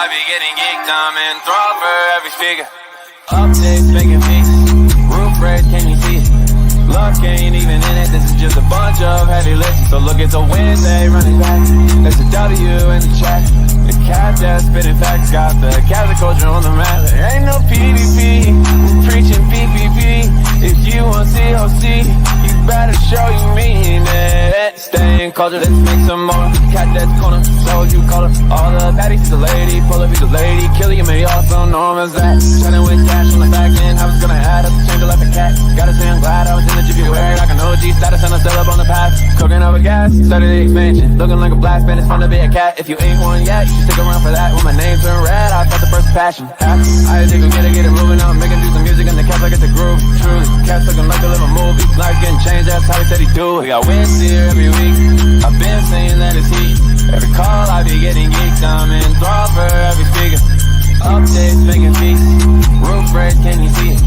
I be getting geeked, I'm enthralled for every figure. Updates making feats, roof raise, can you see it? Luck ain't even in it, this is just a bunch of heavy lifting. So look, it's a Wednesday running back, there's a W in the chat. The catdets spitting facts, got the catholic culture on the map. There ain't no PvP, we're preaching PvP. If you want COC, you better show you mean it. Stay in culture, let's make some more. Catdets corner, Soju color. All the baddies, the lady, pull up, he's a lady. Killer, you may also know him as that. Shining with cash on the back end, I was gonna add up, change it like a cat. Gotta say I'm glad I was in the GP wearing like an OG status and I'm still up on the path. Cooking over gas, started the expansion. Looking like a blast man, it's fun to be a cat. If you ain't one yet, you should stick around for that. When my name turned red, I felt the first passion. I just get it moving on, making do some music and the cats like it's a groove. Truly, cats looking like a little movie. Life getting changed, that's how he said he do it. We got wins here every week. I've been saying that it's heat. Every call I be getting geeked, I'm enthralled for every speaker. Updates making feats, roof raise, can you see it?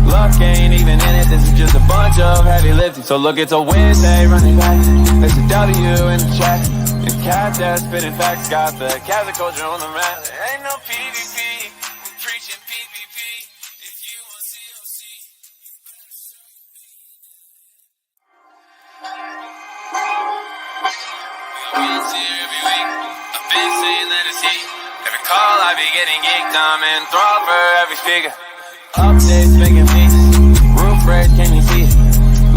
Luck ain't even in it, this is just a bunch of heavy lifting. So look, it's a Wednesday running back, there's a W in the chat. The catdets spitting facts, got the Catholic culture on the map. There ain't no PvP, we're preaching PvP. If you want COC, you better show me. We got wins here every week, I've been saying that it's heat. Every call I be getting geeked, I'm enthralled for every speaker. Updates making feats, roof raise, can you see it?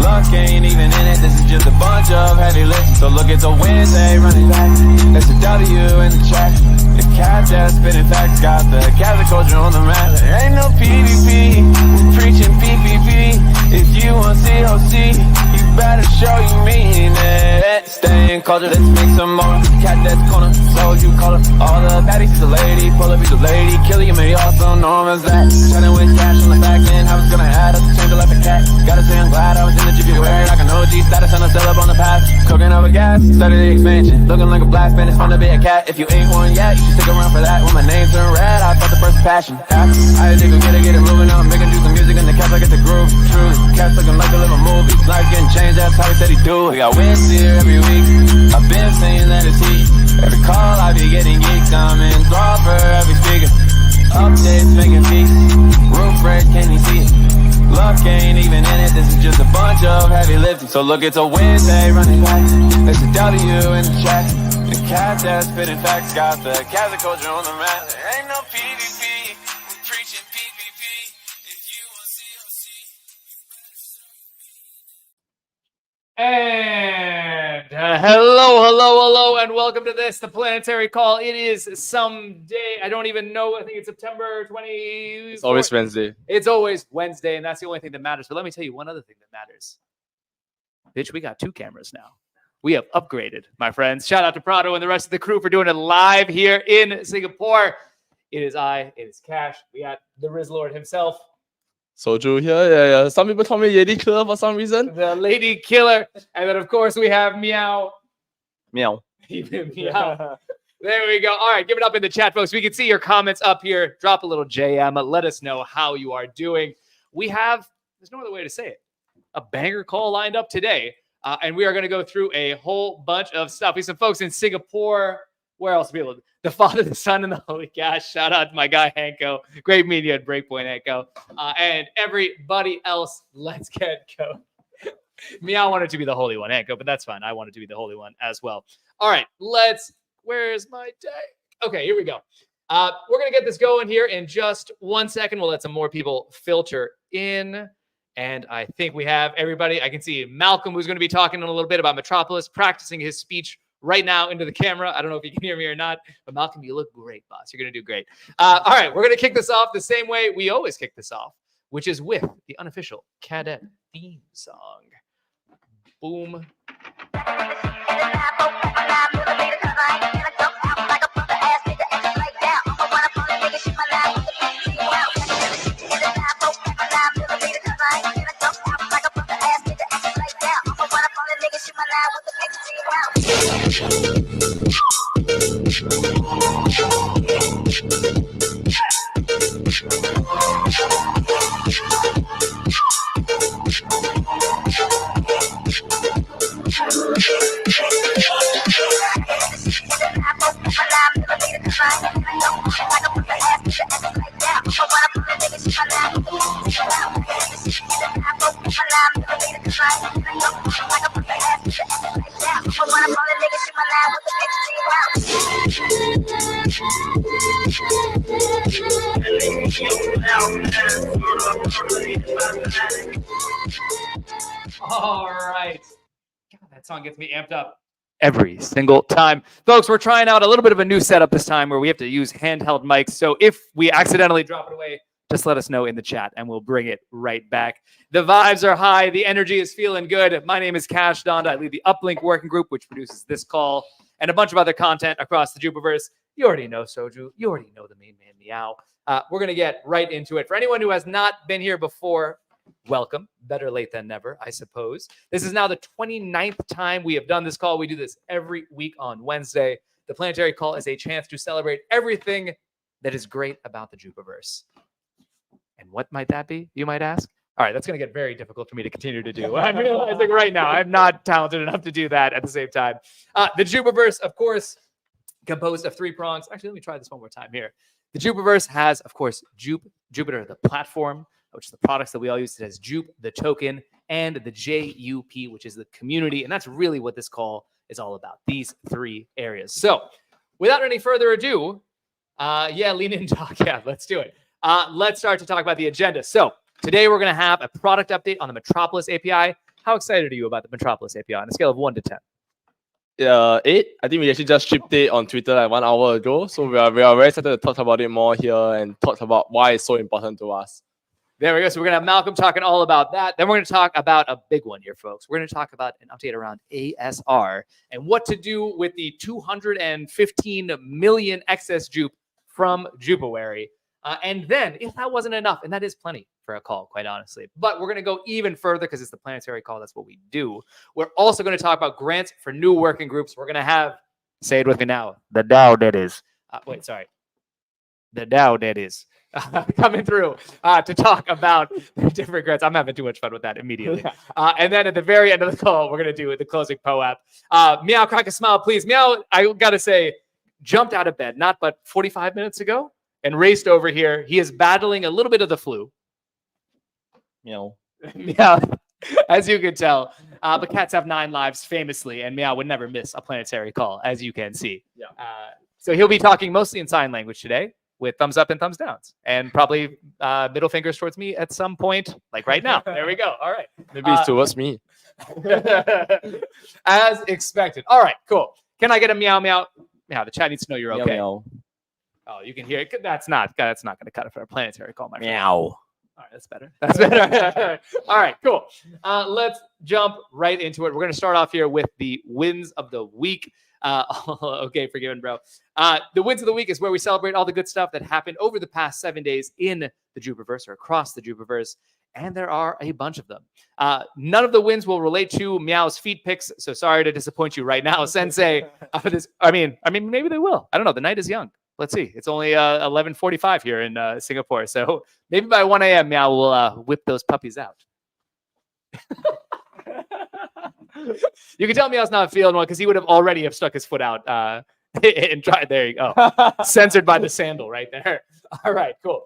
Luck ain't even in it, this is just a bunch of heavy lifting. So look, it's a Wednesday running back, there's a W in the chat. The catdets spitting facts, got the Catholic culture on the map. There ain't no PvP, we're preaching PvP. If you want COC, you better show you mean it. Stay in culture, let's make some more. Catdets corner, Soju color. All the baddies, he's a lady, pull up, he's a lady. Killer, you may also know him as that. Shining with cash on the back end, I was gonna add up, change it like a cat. Gotta say I'm glad I was in the GP wearing like an OG status and I'm still up on the path. Cooking over gas, started the expansion. Looking like a blast man, it's fun to be a cat. If you ain't one yet, you should stick around for that. When my name turned red, I felt the first passion. I just get it moving on, making do some music and the cats like it's a groove. Truly, cats looking like a little movie. Life getting changed, that's how he said he do it. We got wins here every week, I've been saying that it's heat. Every call I be getting geeked, I'm enthralled for every speaker. Updates making feats, roof raise, can you see it? Luck ain't even in it, this is just a bunch of heavy lifting. So look, it's a Wednesday running back, there's a W in the chat. The catdets spitting facts, got the Catholic culture on the map. There ain't no PvP, we're preaching PvP. If you want COC, you better show me. And hello, and welcome to the Planetary Call. It is some day, I don't even know, I think it's September 20th. It's always Wednesday. It's always Wednesday, and that's the only thing that matters. But let me tell you one other thing that matters. Bitch, we got 2 cameras now. We have upgraded, my friends. Shout out to Prado and the rest of the crew for doing it live here in Singapore. It is I, it is Cash. We got the Riz Lord himself. Soju here, yeah. Some people call me Lady Killer for some reason. The Lady Killer. And then, of course, we have Meow. Meow. Meow. There we go. All right, give it up in the chat, folks. We can see your comments up here. Drop a little JM. Let us know how you are doing. We have, there's no other way to say it, a banger call lined up today. And we are going to go through a whole bunch of stuff. We have some folks in Singapore. Where else? People? The Father, the Son, and the Holy Cash. Shout out to my guy, Hanko. Great media at Breakpoint, Hanko. And everybody else, let's get going. Meow wanted to be the Holy One, Hanko, but that's fine. I wanted to be the Holy One as well. All right, where's my day? Okay, here we go. We're going to get this going here in just 1 second. We'll let some more people filter in. And I think we have everybody. I can see Malcolm, who's going to be talking in a little bit about Metropolis, practicing his speech right now into the camera. I don't know if you can hear me or not, but Malcolm, you look great, boss. You're going to do great. All right, we're going to kick this off the same way we always kick this off, which is with the unofficial cadet theme song. Boom. All right. God, that song gets me amped up every single time. Folks, we're trying out a little bit of a new setup this time where we have to use handheld mics. So if we accidentally drop it away, just let us know in the chat and we'll bring it right back. The vibes are high. The energy is feeling good. My name is Cash Donda. I lead the Uplink working group, which produces this call and a bunch of other content across the Jupiterverse. You already know Soju. You already know the main man, Meow. We're going to get right into it. For anyone who has not been here before, welcome. Better late than never, I suppose. This is now the 29th time we have done this call. We do this every week on Wednesday. The Planetary Call is a chance to celebrate everything that is great about the Jupiterverse. And what might that be, you might ask? All right, that's going to get very difficult for me to continue to do. I'm realizing right now I'm not talented enough to do that at the same time. The Jupiterverse, of course, composed of three prongs. Actually, let me try this one more time here. The Jupiterverse has, of course, Jupiter, the platform, which is the products that we all use. It has J.U.P, the token, and the J.U.P, which is the community. And that's really what this call is all about, these three areas. So without any further ado, lean in, talk. Yeah, let's do it. Let's start to talk about the agenda. So today we're going to have a product update on the Metropolis API. How excited are you about the Metropolis API on a scale of 1 to 10? 8. I think we actually just shipped it on Twitter like 1 hour ago. So we are very excited to talk about it more here and talk about why it's so important to us. There we go. So we're going to have Malcolm talking all about that. Then we're going to talk about a big one here, folks. We're going to talk about an update around ASR and what to do with the 215 million excess J.U.P from Jupiterary. And then, if that wasn't enough, and that is plenty for a call, quite honestly, but we're going to go even further because it's the Planetary Call. That's what we do. We're also going to talk about grants for new working groups. We're going to have, say it with me now, the DAO that is. The DAO that is coming through to talk about different grants. I'm having too much fun with that immediately. And then at the very end of the call, we're going to do the closing POAP. Meow, crack a smile, please. Meow, I got to say, jumped out of bed, not but 45 minutes ago, and raced over here. He is battling a little bit of the flu. Meow. Meow, as you can tell. But cats have 9 lives, famously, and Meow would never miss a Planetary Call, as you can see. Yeah. So he'll be talking mostly in sign language today, with thumbs up and thumbs downs, and probably middle fingers towards me at some point, like right now. There we go. All right. Maybe it's towards me. As expected. All right, cool. Can I get a meow, meow? Meow, the chat needs to know you're okay. Meow. Oh, you can hear it. That's not going to cut it for a Planetary Call, my friend. Meow. All right, that's better. That's better. All right, cool. Let's jump right into it. We're going to start off here with the wins of the week. Okay, forgiven, bro. The wins of the week is where we celebrate all the good stuff that happened over the past 7 days in the Jupiterverse or across the Jupiterverse, and there are a bunch of them. None of the wins will relate to Meow's feet picks, so sorry to disappoint you right now, Sensei. I mean, maybe they will. I don't know. The night is young. Let's see. It's only 11:45 here in Singapore, so maybe by 1 a.m. Meow will whip those puppies out. You can tell Meow's not feeling well because he would have already stuck his foot out and tried. There you go. Censored by the sandal right there. All right, cool.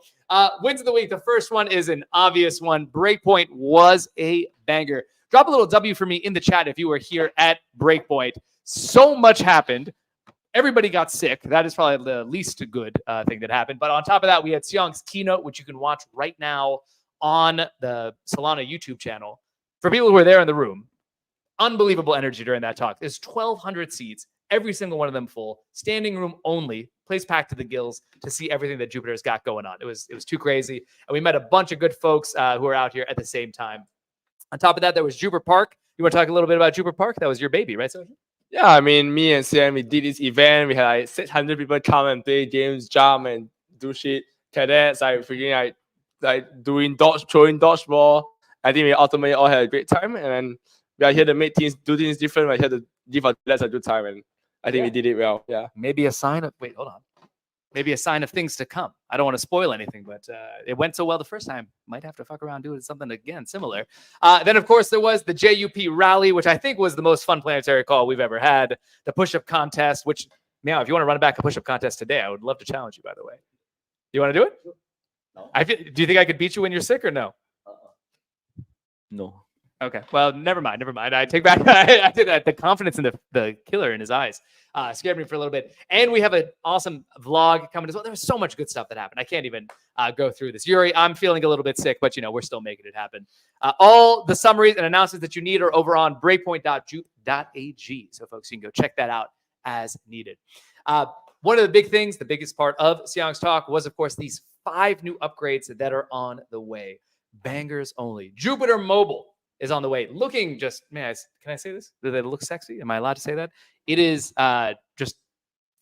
Wins of the week. The first one is an obvious one. Breakpoint was a banger. Drop a little W for me in the chat if you were here at Breakpoint. So much happened. Everybody got sick. That is probably the least good thing that happened. But on top of that, we had Xiong's keynote, which you can watch right now on the Solana YouTube channel. For people who are there in the room, unbelievable energy during that talk. There's 1,200 seats, every single one of them full, standing room only, place packed to the gills to see everything that Jupiter's got going on. It was too crazy. And we met a bunch of good folks who were out here at the same time. On top of that, there was Jupiter Park. You want to talk a little bit about Jupiter Park? That was your baby, right, Soju? Yeah, I mean, me and Sam, we did this event. We had like 600 people come and play games, jump and do shit. Cadets, throwing dodgeball. I think we ultimately all had a great time. And then we are here to make things, do things different. We're here to give our cadets a good time. And I think we did it well. Yeah. Maybe a sign of, wait, hold on. Maybe a sign of things to come. I don't want to spoil anything, but it went so well the first time. Might have to fuck around doing something again similar. Then, of course, there was the J.U.P rally, which I think was the most fun Planetary Call we've ever had. The push-up contest, which Meow, if you want to run back a push-up contest today, I would love to challenge you, by the way. You want to do it? No. Do you think I could beat you when you're sick or no? No. Okay. Well, never mind. I take back I did that. The confidence in the killer in his eyes scared me for a little bit. And we have an awesome vlog coming as well. There was so much good stuff that happened. I can't even go through this. Yuri, I'm feeling a little bit sick, but we're still making it happen. All the summaries and announcements that you need are over on breakpoint.jup.ag. So folks, you can go check that out as needed. One of the big things, the biggest part of Siang's talk was, of course, these 5 new upgrades that are on the way. Bangers only. Jupiter Mobile is on the way. Looking just, can I say this? Does it look sexy? Am I allowed to say that? It is just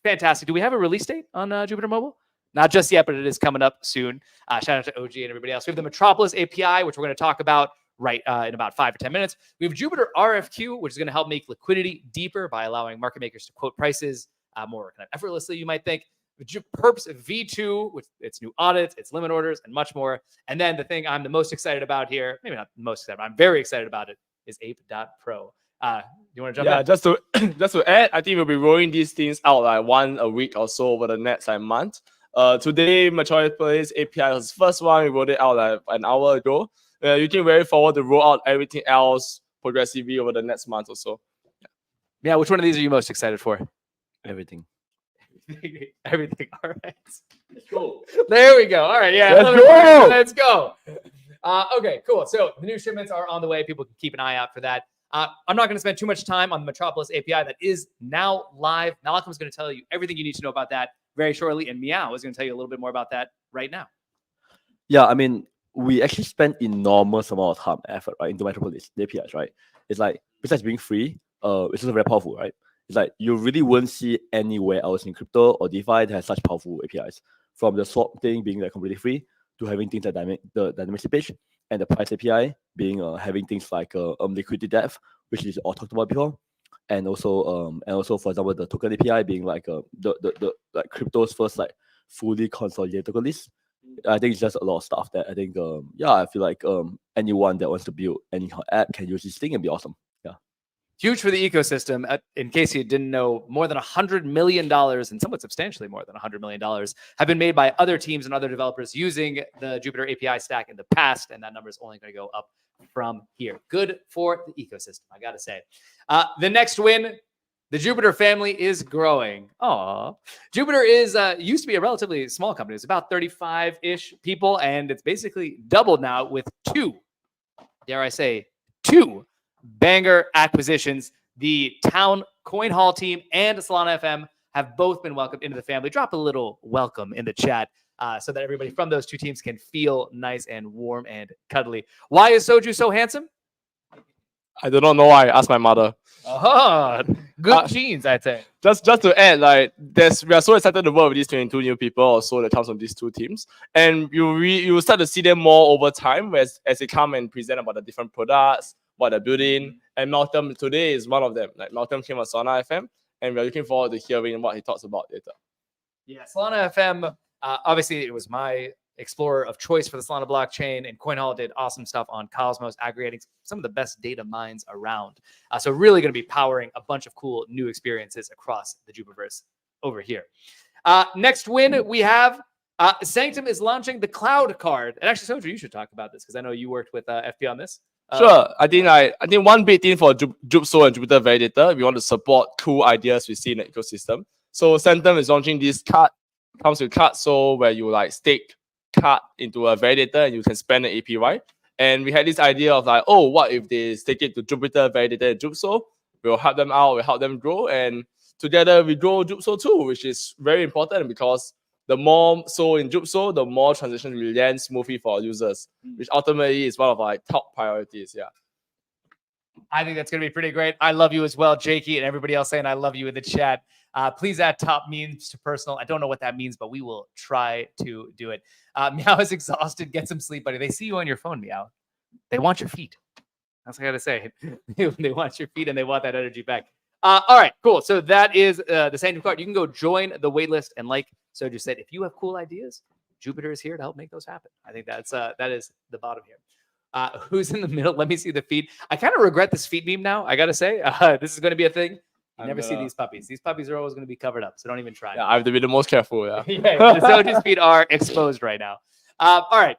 fantastic. Do we have a release date on Jupiter Mobile? Not just yet, but it is coming up soon. Shout out to OG and everybody else. We have the Metropolis API, which we're going to talk about in about 5 to 10 minutes. We have Jupiter RFQ, which is going to help make liquidity deeper by allowing market makers to quote prices more kind of effortlessly, you might think. Perps V2 with its new audits, its limit orders, and much more. And then the thing I'm the most excited about here, maybe not the most excited, but I'm very excited about it, is Ape.pro. You want to jump in? Yeah, just to add, I think we'll be rolling these things out like 1 a week or so over the next month. Today, Metropolis API was the first one. We rolled it out like an hour ago. You can very forward to roll out everything else progressively over the next month or so. Yeah, which one of these are you most excited for? Everything. Everything. All right. Let's go. There we go. All right. Yeah. Let's go. Okay, cool. So the new shipments are on the way. People can keep an eye out for that. I'm not going to spend too much time on the Metropolis API that is now live. Malcolm is going to tell you everything you need to know about that very shortly. And Meow is going to tell you a little bit more about that right now. Yeah, I mean, we actually spent enormous amount of time and effort, right, into Metropolis APIs, right? It's like, besides being free, it's also very powerful, right? It's like you really won't see anywhere else in crypto or DeFi that has such powerful APIs. From the swap thing being like completely free to having things like the dynamic slippage, and the price API being having things like liquidity depth, which is all talked about before, and also for example the token API being like the like crypto's first like fully consolidated token list. I think it's just a lot of stuff that I think I feel like anyone that wants to build any app can use this thing and be awesome. Huge for the ecosystem. In case you didn't know, more than $100 million, and somewhat substantially more than $100 million, have been made by other teams and other developers using the Jupiter API stack in the past, and that number is only going to go up from here. Good for the ecosystem, I got to say. The next win, the Jupiter family is growing. Aww. Jupiter is used to be a relatively small company. It's about 35-ish people, and it's basically doubled now with 2, dare I say, 2 banger acquisitions. The Town Coin Hall team and Solana FM have both been welcomed into the family. Drop a little welcome in the chat so that everybody from those 2 teams can feel nice and warm and cuddly. Why is Soju so handsome? I do not know why. Ask my mother. Oh, good genes, I'd say. Just to add, like we are so excited to work with these 22 new people or so that comes from these 2 teams, and you will start to see them more over time as they come and present about the different products, what they're building. And Malcolm today is one of them. Like Malcolm came on Solana FM, and we're looking forward to hearing what he talks about later. Yeah, Solana FM. Obviously, it was my explorer of choice for the Solana blockchain, and CoinHall did awesome stuff on Cosmos, aggregating some of the best data mines around. So really going to be powering a bunch of cool new experiences across the Jupiterverse over here. Next win, we have Sanctum is launching the cloud card. And actually, Soju, you should talk about this because I know you worked with FP on this. Sure. I think one big thing for Jupso and Jupiter Validator, we want to support cool ideas we see in the ecosystem. So Sanctum is launching this card. Comes with card, so where you like stake card into a validator and you can spend an APY. And we had this idea of like, oh, what if they stake it to Jupiter Validator and Jupso? We'll help them out, we'll help them grow, and together we grow Jupso too, which is very important because the more so in Jupso, the more transition will land smoothly for our users, which ultimately is one of our top priorities. Yeah. I think that's going to be pretty great. I love you as well, Jakey, and everybody else saying I love you in the chat. Please add top memes to personal. I don't know what that means, but we will try to do it. Meow is exhausted. Get some sleep, buddy. They see you on your phone, Meow. They want your feet. That's what I got to say. They want your feet and they want that energy back. All right, cool. So that is the Sanctum card. You can go join the waitlist, and like Soju said, if you have cool ideas, Jupiter is here to help make those happen. I think that is the bottom here. Who's in the middle? Let me see the feed. I kind of regret this feed meme now. I got to say, this is going to be a thing. You never see these puppies. These puppies are always going to be covered up, so don't even try. Yeah, I have to be the most careful. Yeah. Yeah, the Soju's feet are exposed right now. All right.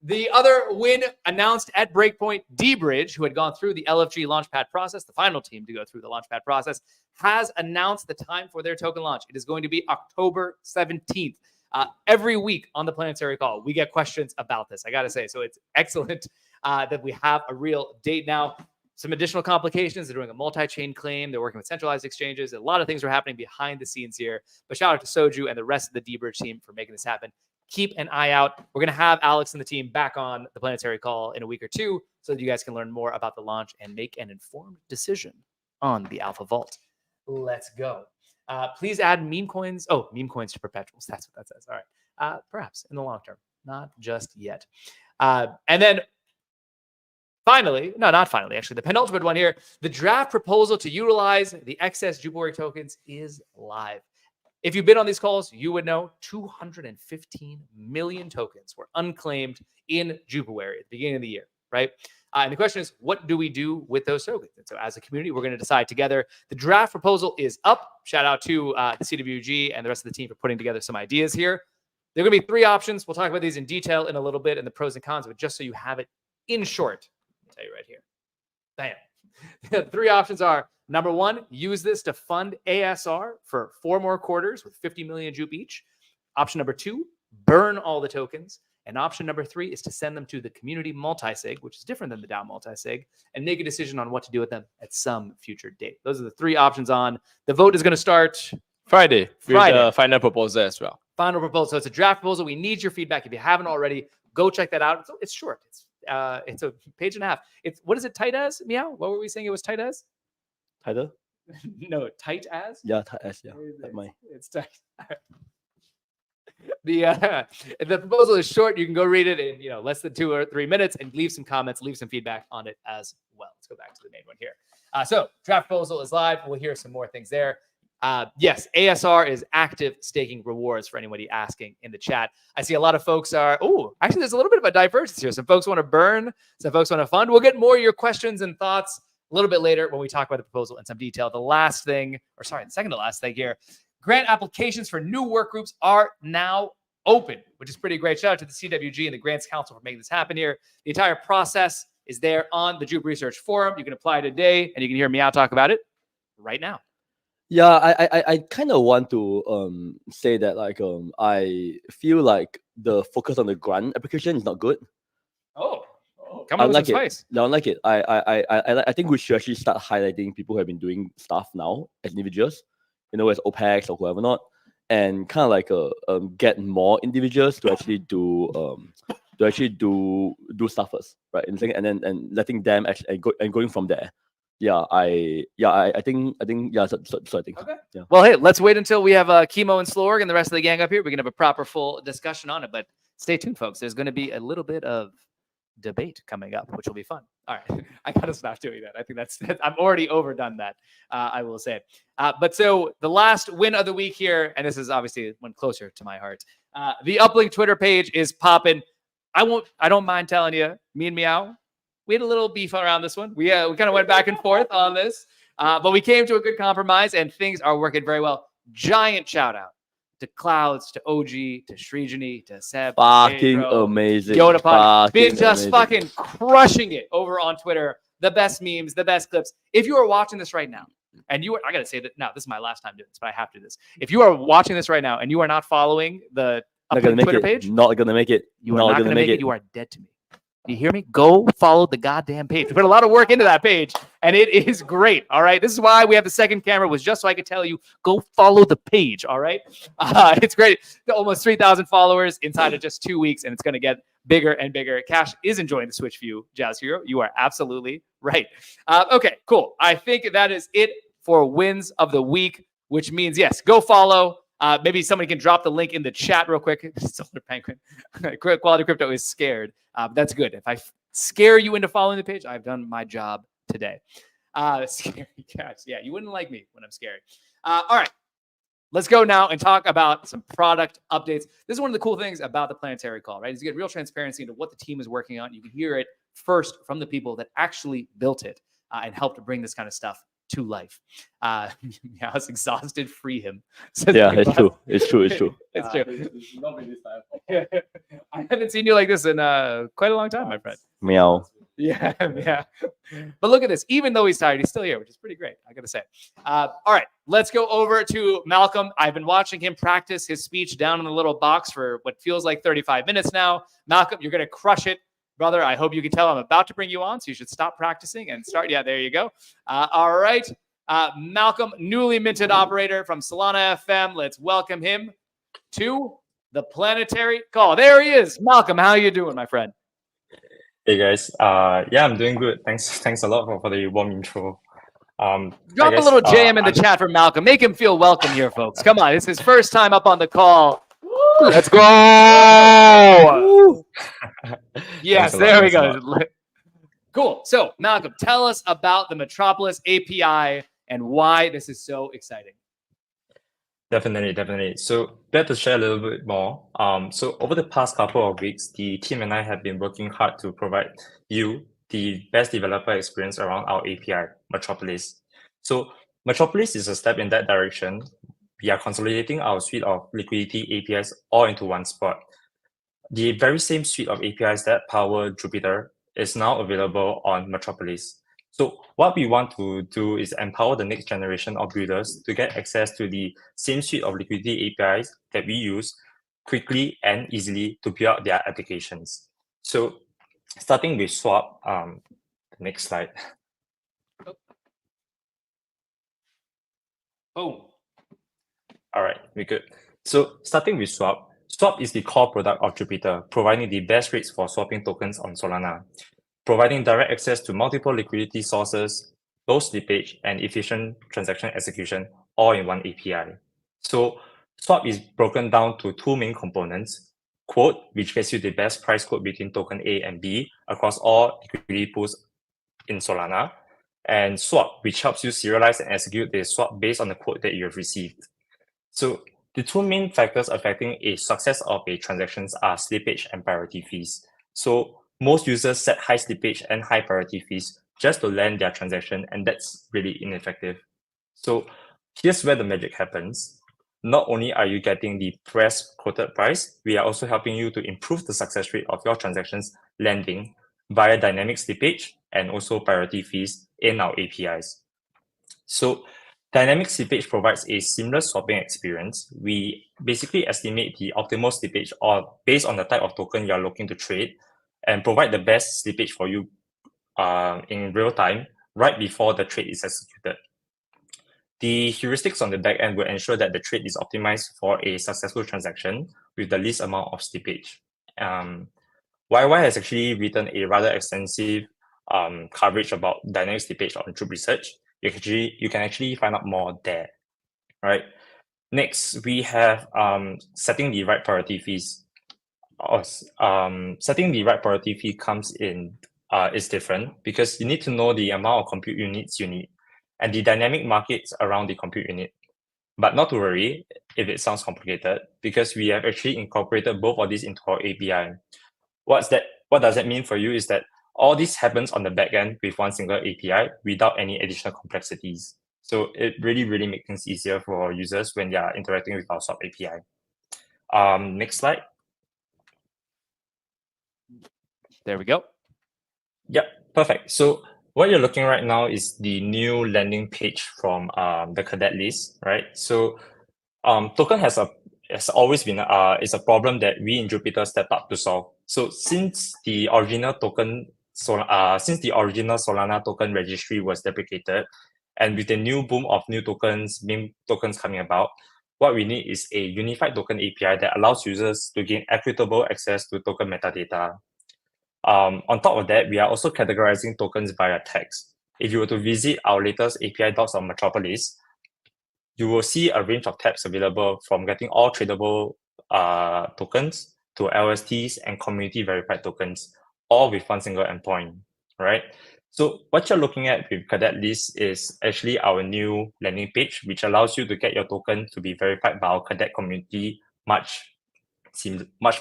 The other win announced at Breakpoint, D-Bridge, who had gone through the LFG Launchpad process, the final team to go through the Launchpad process, has announced the time for their token launch. It is going to be October 17th. Every week on the Planetary Call, we get questions about this, I got to say. So it's excellent that we have a real date now. Some additional complications. They're doing a multi-chain claim. They're working with centralized exchanges. A lot of things are happening behind the scenes here. But shout out to Soju and the rest of the D-Bridge team for making this happen. Keep an eye out. We're going to have Alex and the team back on the Planetary Call in a week or two so that you guys can learn more about the launch and make an informed decision on the Alpha Vault. Let's go. Please add meme coins. Oh, meme coins to perpetuals. That's what that says. All right. Perhaps in the long term. Not just yet. And then finally, no, not finally, actually, the penultimate one here, the draft proposal to utilize the excess J.U.P tokens is live. If you've been on these calls, you would know 215 million tokens were unclaimed in J.U.P at the beginning of the year, right? And the question is, what do we do with those tokens? And so as a community, we're going to decide together. The draft proposal is up. Shout out to the CWG and the rest of the team for putting together some ideas here. There are going to be three options. We'll talk about these in detail in a little bit and the pros and cons, but just so you have it in short, I'll tell you right here. Bam. The three options are, number one, use this to fund ASR for 4 more quarters with 50 million J.U.P each. Option number two, burn all the tokens. And option number three is to send them to the community multi-sig, which is different than the DAO multi-sig, and make a decision on what to do with them at some future date. Those are the three options on. The vote is going to start Friday. With the final proposal as well. Final proposal. So it's a draft proposal. We need your feedback. If you haven't already, go check that out. It's short. It's a page and a half. It's, what is it tight as, Meow? What were we saying it was tight as? Tighter? No, tight as? Yeah, tight as, yeah. It's tight. The proposal is short. You can go read it in less than 2 or 3 minutes and leave some comments, leave some feedback on it as well. Let's go back to the main one here. So draft proposal is live. We'll hear some more things there. Yes, ASR is active staking rewards for anybody asking in the chat. I see a lot of folks are, actually there's a little bit of a divergence here. Some folks want to burn, some folks want to fund. We'll get more of your questions and thoughts a little bit later when we talk about the proposal in some detail. The second to last thing here, grant applications for new work groups are now open, which is pretty great. Shout out to the CWG and the Grants Council for making this happen here. The entire process is there on the J.U.P Research Forum. You can apply today, and you can hear Meow talk about it right now. Yeah, I kind of want to say that I feel like the focus on the grant application is not good. Come on with some spice. I don't like it. I think we should actually start highlighting people who have been doing stuff now as individuals, as OPEX or whoever not, and kind of get more individuals to actually do stuff first, right? And letting them actually going from there. I think. Okay. Yeah. Well, hey, let's wait until we have Kemo and Slorg and the rest of the gang up here. We can have a proper full discussion on it. But stay tuned, folks. There's going to be a little bit of debate coming up, which will be fun. All right, I gotta stop doing that. I think that's I'm already overdone that. I will say. But so the last win of the week here, and this is obviously one closer to my heart. The Uplink Twitter page is popping. I don't mind telling you, me and Meow, we had a little beef around this one. We kind of went back and forth on this, but we came to a good compromise, and things are working very well. Giant shout out to Clouds, to OG, to Srijani, to Seb. Fucking amazing. Yoda been just fucking crushing it over on Twitter. The best memes, the best clips. If you are watching this right now, and I gotta say that now, this is my last time doing this, but I have to do this. If you are watching this right now and you are not following the Twitter page, not gonna make it. You are not gonna make it. You are dead to me. You hear me? Go follow the goddamn page. We put a lot of work into that page, and it is great. All right. This is why we have the second camera, was just so I could tell you, go follow the page. All right. It's great. Almost 3,000 followers inside of just 2 weeks, and it's going to get bigger and bigger. Cash is enjoying the Switch View, Jazz Hero. You are absolutely right. Okay, cool. I think that is it for wins of the week, which means, yes, go follow. Maybe somebody can drop the link in the chat real quick. Solar Penguin. Quality Crypto is scared. That's good. If I scare you into following the page, I've done my job today. Scary cats. Yeah, you wouldn't like me when I'm scary. All right. Let's go now and talk about some product updates. This is one of the cool things about the Planetary Call, right? Is you get real transparency into what the team is working on. You can hear it first from the people that actually built it and helped to bring this kind of stuff to life. Meow's exhausted. Free him. says Yeah, Big it's Boss. true. It's true. It's true. It's true. I haven't seen you like this in quite a long time, my friend. Meow. Yeah, yeah. But look at this. Even though he's tired, he's still here, which is pretty great, I gotta say. All right, let's go over to Malcolm. I've been watching him practice his speech down in the little box for what feels like 35 minutes now. Malcolm, you're gonna crush it, brother. I hope you can tell I'm about to bring you on, so you should stop practicing and start. Yeah, there you go. All right. Malcolm, newly minted operator from Solana FM. Let's welcome him to the Planetary call. There he is. Malcolm, how you doing, my friend? Hey guys, yeah, I'm doing good. Thanks a lot for the warm intro. Drop I a guess, little JM in the I'm- chat for Malcolm. Make him feel welcome here, folks. Come on, it's his first time up on the call. Let's go! Yes, Thanks a lot, there we thanks a go. Cool. So, Malcolm, tell us about the Metropolis API and why this is so exciting. Definitely. So glad to share a little bit more. So over the past couple of weeks, the team and I have been working hard to provide you the best developer experience around our API, Metropolis. So Metropolis is a step in that direction. We are consolidating our suite of liquidity APIs all into one spot. The very same suite of APIs that power Jupiter is now available on Metropolis. So what we want to do is empower the next generation of builders to get access to the same suite of liquidity APIs that we use quickly and easily to build out their applications. So starting with Swap, the next slide. Oh, All right, we're good. So starting with Swap, Swap is the core product of Jupiter, providing the best rates for swapping tokens on Solana, providing direct access to multiple liquidity sources, low slippage, and efficient transaction execution all in one API. So Swap is broken down to two main components: Quote, which gets you the best price quote between token A and B across all liquidity pools in Solana, and Swap, which helps you serialize and execute the swap based on the quote that you have received. So the two main factors affecting a success of a transactions are slippage and priority fees. So most users set high slippage and high priority fees just to land their transaction, and that's really ineffective. So here's where the magic happens. Not only are you getting the best quoted price, we are also helping you to improve the success rate of your transactions landing via dynamic slippage and also priority fees in our APIs. So dynamic slippage provides a seamless swapping experience. We basically estimate the optimal slippage or based on the type of token you're looking to trade and provide the best slippage for you in real time right before the trade is executed. The heuristics on the back end will ensure that the trade is optimized for a successful transaction with the least amount of slippage. YY has actually written a rather extensive coverage about dynamic slippage on Troop Research. You can actually find out more there. Right. Next, we have setting the right priority fees. Setting the right priority fee comes in is different because you need to know the amount of compute units you need and the dynamic markets around the compute unit. But not to worry if it sounds complicated because we have actually incorporated both of these into our API. What does that mean for you is that all this happens on the back end with one single API without any additional complexities. So it really makes things easier for users when they are interacting with our Swap API. Next slide. there we go. Yep, perfect. So what you're looking right now is the new landing page from the cadet list, right? So token has always been is a problem that we in Jupiter stepped up to solve. So since the original Solana token registry was deprecated, and with the new boom of new tokens, meme tokens coming about, what we need is a unified token API that allows users to gain equitable access to token metadata. On top of that, we are also categorizing tokens via tags. If you were to visit our latest API docs on Metropolis, you will see a range of tabs available from getting all tradable tokens to LSTs and community verified tokens, all with one single endpoint, right? So what you're looking at with Cadet List is actually our new landing page, which allows you to get your token to be verified by our Cadet community much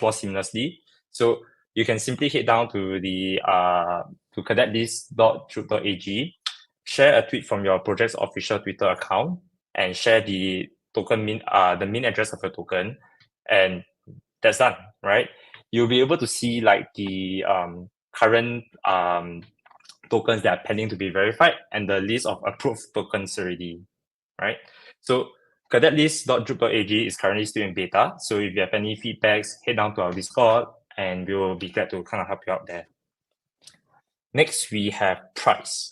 more seamlessly. So you can simply head down to the to cadetlist.troop.ag share a tweet from your project's official Twitter account, and share the token the mint address of your token, and that's done, right? You'll be able to see like the current tokens that are pending to be verified and the list of approved tokens already, right? So cadetlist.J.U.P.AG is currently still in beta. So if you have any feedbacks, head down to our Discord and we will be glad to kind of help you out there. Next, we have price.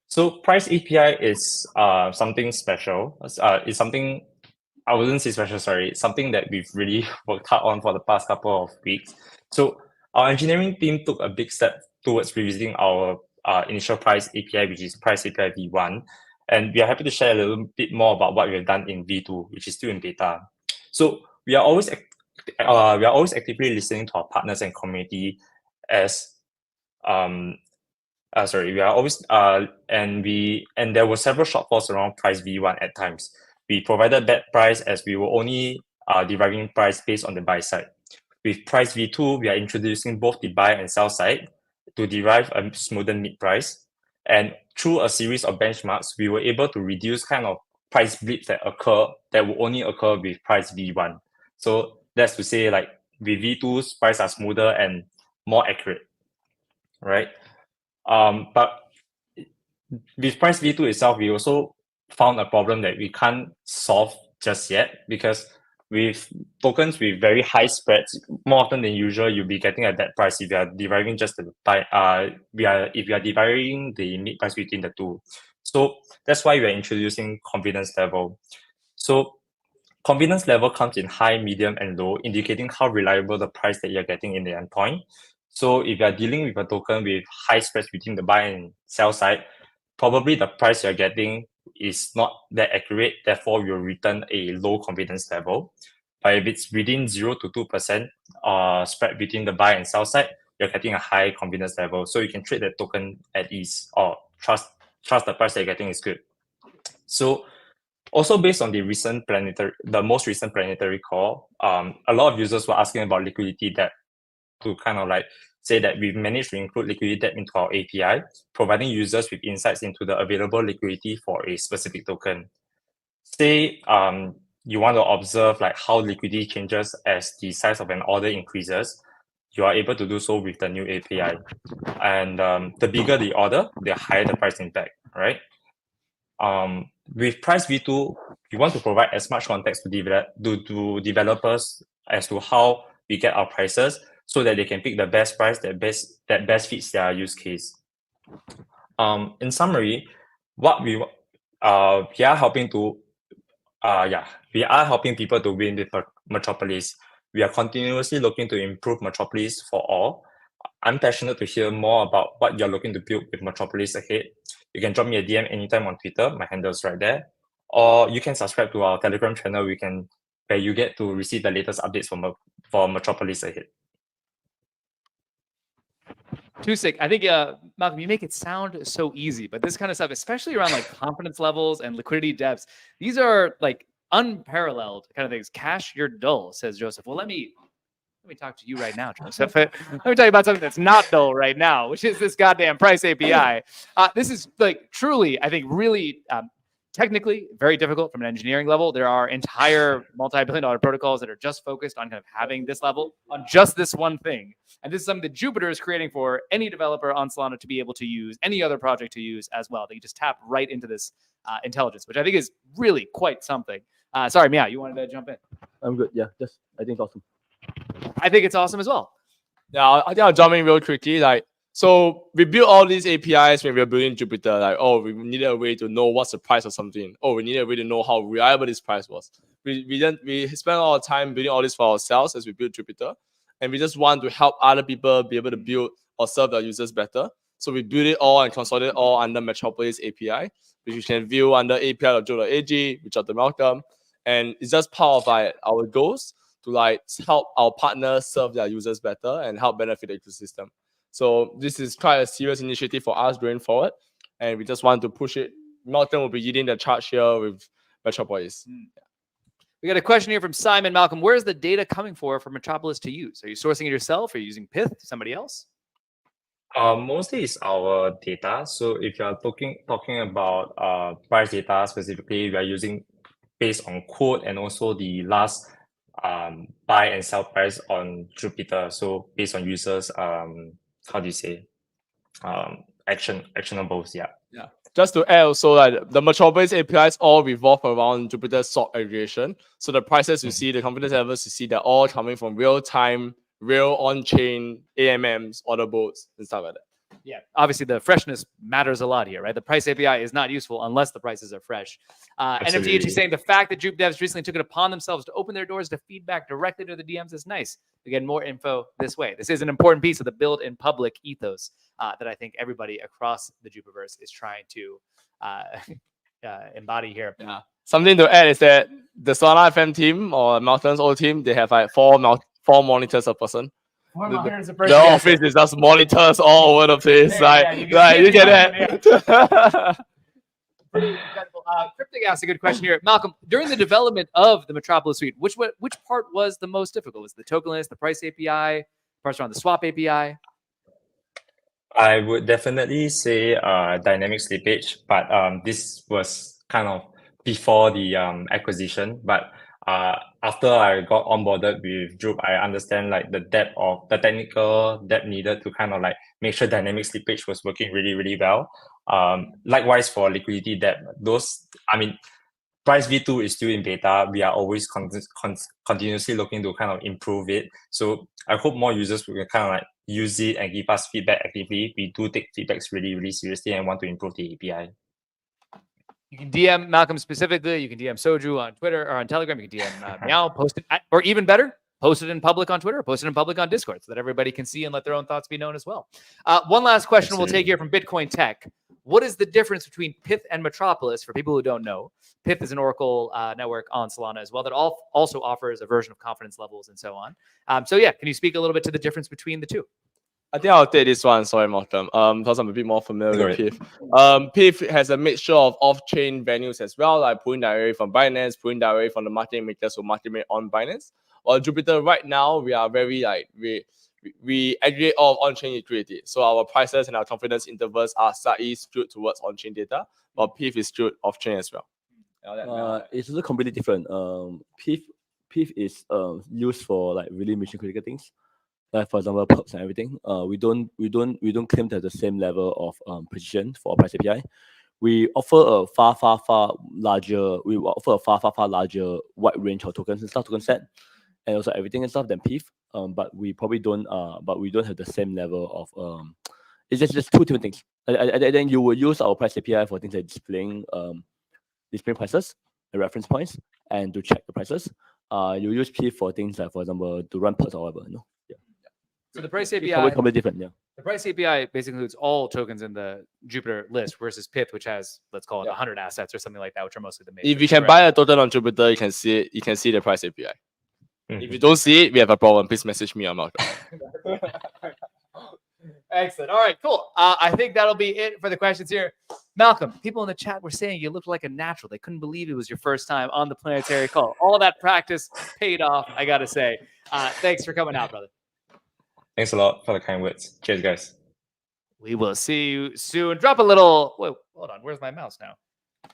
So price API is something special. It's something, I wouldn't say special, sorry. It's something that we've really worked hard on for the past couple of weeks. So our engineering team took a big step towards revisiting our initial price API, which is price API V1. And we are happy to share a little bit more about what we have done in V2, which is still in beta. So we are always actively listening to our partners and community as we are always and there were several shortfalls around price V1 at times. We provided bad price as we were only deriving price based on the buy side. With price V2, we are introducing both the buy and sell side to derive a smoother mid price. And through a series of benchmarks, we were able to reduce kind of price blips that will only occur with price V1. So that's to say, like with V2's price are smoother and more accurate, right? But with price V2 itself, we also found a problem that we can't solve just yet, because with tokens with very high spreads, more often than usual, you'll be getting a dead price if you are deriving just the if you are deriving the mid price between the two. So that's why we are introducing confidence level. So confidence level comes in high, medium, and low, indicating how reliable the price that you're getting in the endpoint. So if you're dealing with a token with high spreads between the buy and sell side, probably the price you're getting is not that accurate, therefore you'll return a low confidence level. But if it's within 0 to 2% spread between the buy and sell side, you're getting a high confidence level. So you can trade that token at ease or trust the price that you're getting is good. So also based on the most recent planetary call, a lot of users were asking about liquidity depth, to kind of like say that we've managed to include liquidity depth into our API, providing users with insights into the available liquidity for a specific token. Say you want to observe like how liquidity changes as the size of an order increases, you are able to do so with the new API. And the bigger the order, the higher the price impact, right? With price V2, we want to provide as much context to developers as to how we get our prices, so that they can pick the best price that best fits their use case. In summary, what we are helping people to win with Metropolis. We are continuously looking to improve Metropolis for all. I'm passionate to hear more about what you're looking to build with Metropolis ahead. You can drop me a DM anytime on Twitter. My handle is right there. Or you can subscribe to our Telegram channel where you get to receive the latest updates for Metropolis ahead. Too sick. I think, Malcolm, you make it sound so easy, but this kind of stuff, especially around like confidence levels and liquidity depths, these are like unparalleled kind of things. Cash, you're dull, says Joseph. Well, let me talk to you right now, Joseph. Let me tell you about something that's not dull right now, which is this goddamn price API. This is like truly, I think, really technically very difficult from an engineering level. There are entire multi-billion-dollar protocols that are just focused on kind of having this level on just this one thing. And this is something that Jupiter is creating for any developer on Solana to be able to use, any other project to use as well. They just tap right into this intelligence, which I think is really quite something. Sorry, Meow, you wanted to jump in? I'm good. Yeah, I think it's awesome. I think it's awesome as well. Yeah, I think I'll jump in real quickly. So we built all these APIs when we were building Jupiter. We needed a way to know what's the price of something. We needed a way to know how reliable this price was. We spent all our time building all this for ourselves as we built Jupiter, and we just want to help other people be able to build or serve their users better. So we build it all and consolidate it all under Metropolis API, which you can view under API.J.U.P.AG, which are the Malcolm, and it's just part of our goals to help our partners serve their users better and help benefit the ecosystem. So this is quite a serious initiative for us going forward, and we just want to push it. Malcolm will be leading the charge here with Metropolis. We got a question here from Simon. Malcolm, where is the data coming for Metropolis to use? Are you sourcing it yourself? Are you using Pyth? Somebody else? Mostly it's our data. So if you are talking about price data specifically, we are using based on quote and also the last buy and sell price on Jupiter. So based on users how do you say actionables, yeah. Yeah. Just to add also, like the Metropolis APIs all revolve around Jupyter stock aggregation. So the prices you see, the confidence levels you see, they're all coming from real time, real on-chain AMMs, order boards, and stuff like that. Yeah, obviously the freshness matters a lot here, right? The price API is not useful unless the prices are fresh. NFTH is saying the fact that J.U.P devs recently took it upon themselves to open their doors to feedback directly to the DMs is nice. We get more info this way. This is an important piece of the build in public ethos that I think everybody across the Jupiterverse is trying to embody here. Yeah. Something to add is that the Solana FM team or Mountain's old team, they have like four monitors a person. The office is just monitors all over the place. You get that. Pretty incredible. Cryptic asked a good question here. Malcolm, during the development of the Metropolis suite, which part was the most difficult? Was the tokenless, the price API, parts around the swap API? I would definitely say dynamic slippage, but this was kind of before the acquisition. But after I got onboarded with J.U.P, I understand like the technical depth needed to kind of like make sure dynamic slippage was working really, really well. Likewise for liquidity depth, Price V2 is still in beta. We are always continuously looking to kind of improve it. So I hope more users will kind of like use it and give us feedback actively. We do take feedbacks really, really seriously and want to improve the API. You can DM Malcolm specifically. You can DM Soju on Twitter or on Telegram. You can DM Meow, post it, or even better, post it in public on Twitter, post it in public on Discord so that everybody can see and let their own thoughts be known as well. One last question we'll take here from Bitcoin Tech. What is the difference between Pith and Metropolis for people who don't know? Pith is an Oracle network on Solana as well that also offers a version of confidence levels and so on. So yeah, can you speak a little bit to the difference between the two? I think I'll take this one. Sorry, Malcolm. Because I'm a bit more familiar with Pith. Pith has a mixture of off-chain venues as well, like pulling directly from Binance, pulling directly from the market makers who market make on Binance. Or Jupiter, right now we are very we aggregate all of on-chain liquidity. So our prices and our confidence intervals are slightly skewed towards on-chain data, but Pith is skewed off-chain as well. It's also completely different. Pith is used for like really mission critical things. Like for example, POAPs and everything. We don't claim to have the same level of precision for our price API. We offer a far larger wide range of tokens and stuff, token set, and also everything and stuff than Pith. But we probably don't have the same level of it's just two different things. I think you will use our price API for things like displaying prices, the reference points, and to check the prices. You use Pith for things like, for example, to run perks or whatever. No? Yeah. So the price API completely different. Yeah. The price API basically includes all tokens in the Jupiter list versus Pith, which has, let's call it 100 assets or something like that, which are mostly the majors. If you can buy a token on Jupiter, you can see it. You can see the price API. If you don't see it, we have a problem. Please message me on Malcolm. Excellent. All right, cool. I think that'll be it for the questions here. Malcolm, people in the chat were saying you looked like a natural. They couldn't believe it was your first time on the Planetary call. All that practice paid off, I got to say. Thanks for coming out, brother. Thanks a lot for the kind words. Cheers, guys. We will see you soon. Drop a little. Wait, hold on. Where's my mouse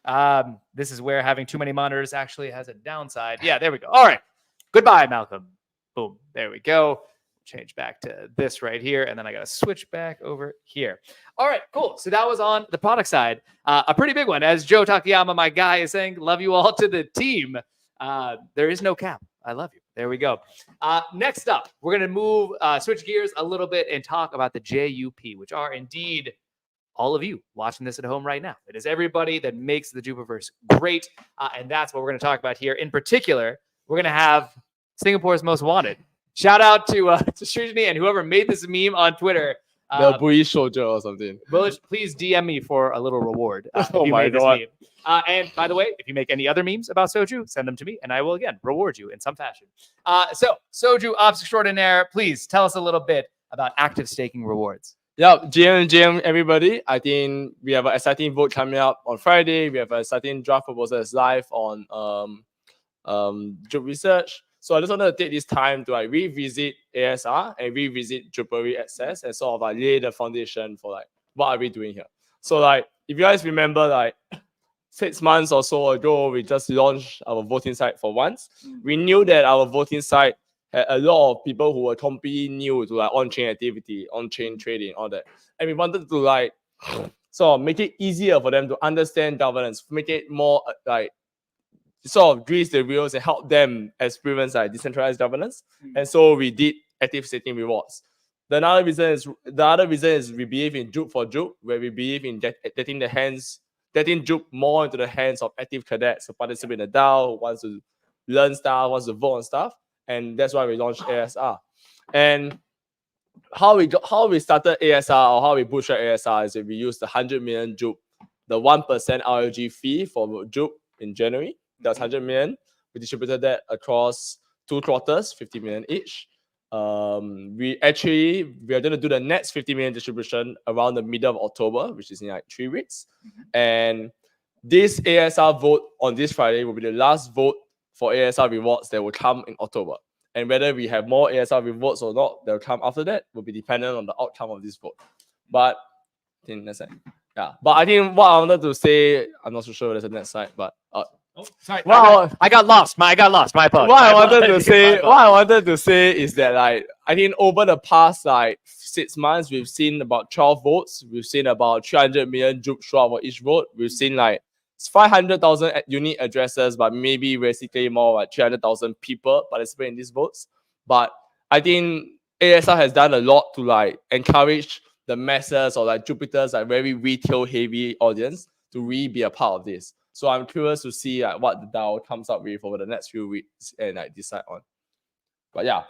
now? This is where having too many monitors actually has a downside. Yeah, there we go. All right. Goodbye, Malcolm. Boom. There we go. Change back to this right here. And then I got to switch back over here. All right, cool. So that was on the product side. A pretty big one. As Joe Takayama, my guy, is saying, love you all to the team. There is no cap. I love you. There we go. Next up, we're going to move, switch gears a little bit and talk about the J.U.P, which are indeed all of you watching this at home right now. It is everybody that makes the Jupiterverse great. And that's what we're going to talk about here. In particular, we're going to have Singapore's Most Wanted. Shout out to Srijani and whoever made this meme on Twitter. The bully soldier or something. Please DM me for a little reward. Oh my God. And by the way, if you make any other memes about Soju, send them to me and I will again reward you in some fashion. So Soju Ops Extraordinaire, please tell us a little bit about active staking rewards. Yeah, GM, everybody. I think we have an exciting vote coming up on Friday. We have an exciting draft proposal that's live on J.U.P Research. So I just wanted to take this time to like revisit ASR and revisit Jupari Access and sort of like lay the foundation for like what are we doing here. So like if you guys remember like 6 months or so ago, we just launched our voting site for once. We knew that our voting site had a lot of people who were completely new to like on-chain activity, on-chain trading, all that. And we wanted to like sort of make it easier for them to understand governance, make it more like sort of grease the wheels and help them experience like decentralized governance. And so we did active staking rewards. The other reason is we believe in J.U.P for J.U.P, where we believe in getting J.U.P more into the hands of active cadets who participate in the DAO, who wants to learn stuff, wants to vote on stuff. And that's why we launched ASR. And how we started ASR or how we bootstrap ASR is that we used the 100 million J.U.P, the 1% RLG fee for J.U.P in January. That's 100 million. We distributed that across 2 quarters, 50 million each. We are going to do the next 50 million distribution around the middle of October, which is in like 3 weeks. And this ASR vote on this Friday will be the last vote for ASR rewards that will come in October. And whether we have more ASR rewards or not that will come after that will be dependent on the outcome of this vote. But I think that's it. Yeah. But I think what I wanted to say, I'm not so sure whether it's the next slide, but Sorry, wow. I got lost. My apologies. What I wanted to say is that like I think over the past like 6 months, we've seen about 12 votes. We've seen about 300 million J.U.P show up for each vote. We've seen like 500,000 unique addresses, but maybe basically more like 300,000 people participate in these votes. But I think ASR has done a lot to like encourage the masses or like Jupiter's like very retail heavy audience to really be a part of this. So I'm curious to see like what the DAO comes up with over the next few weeks and like decide on. But yeah.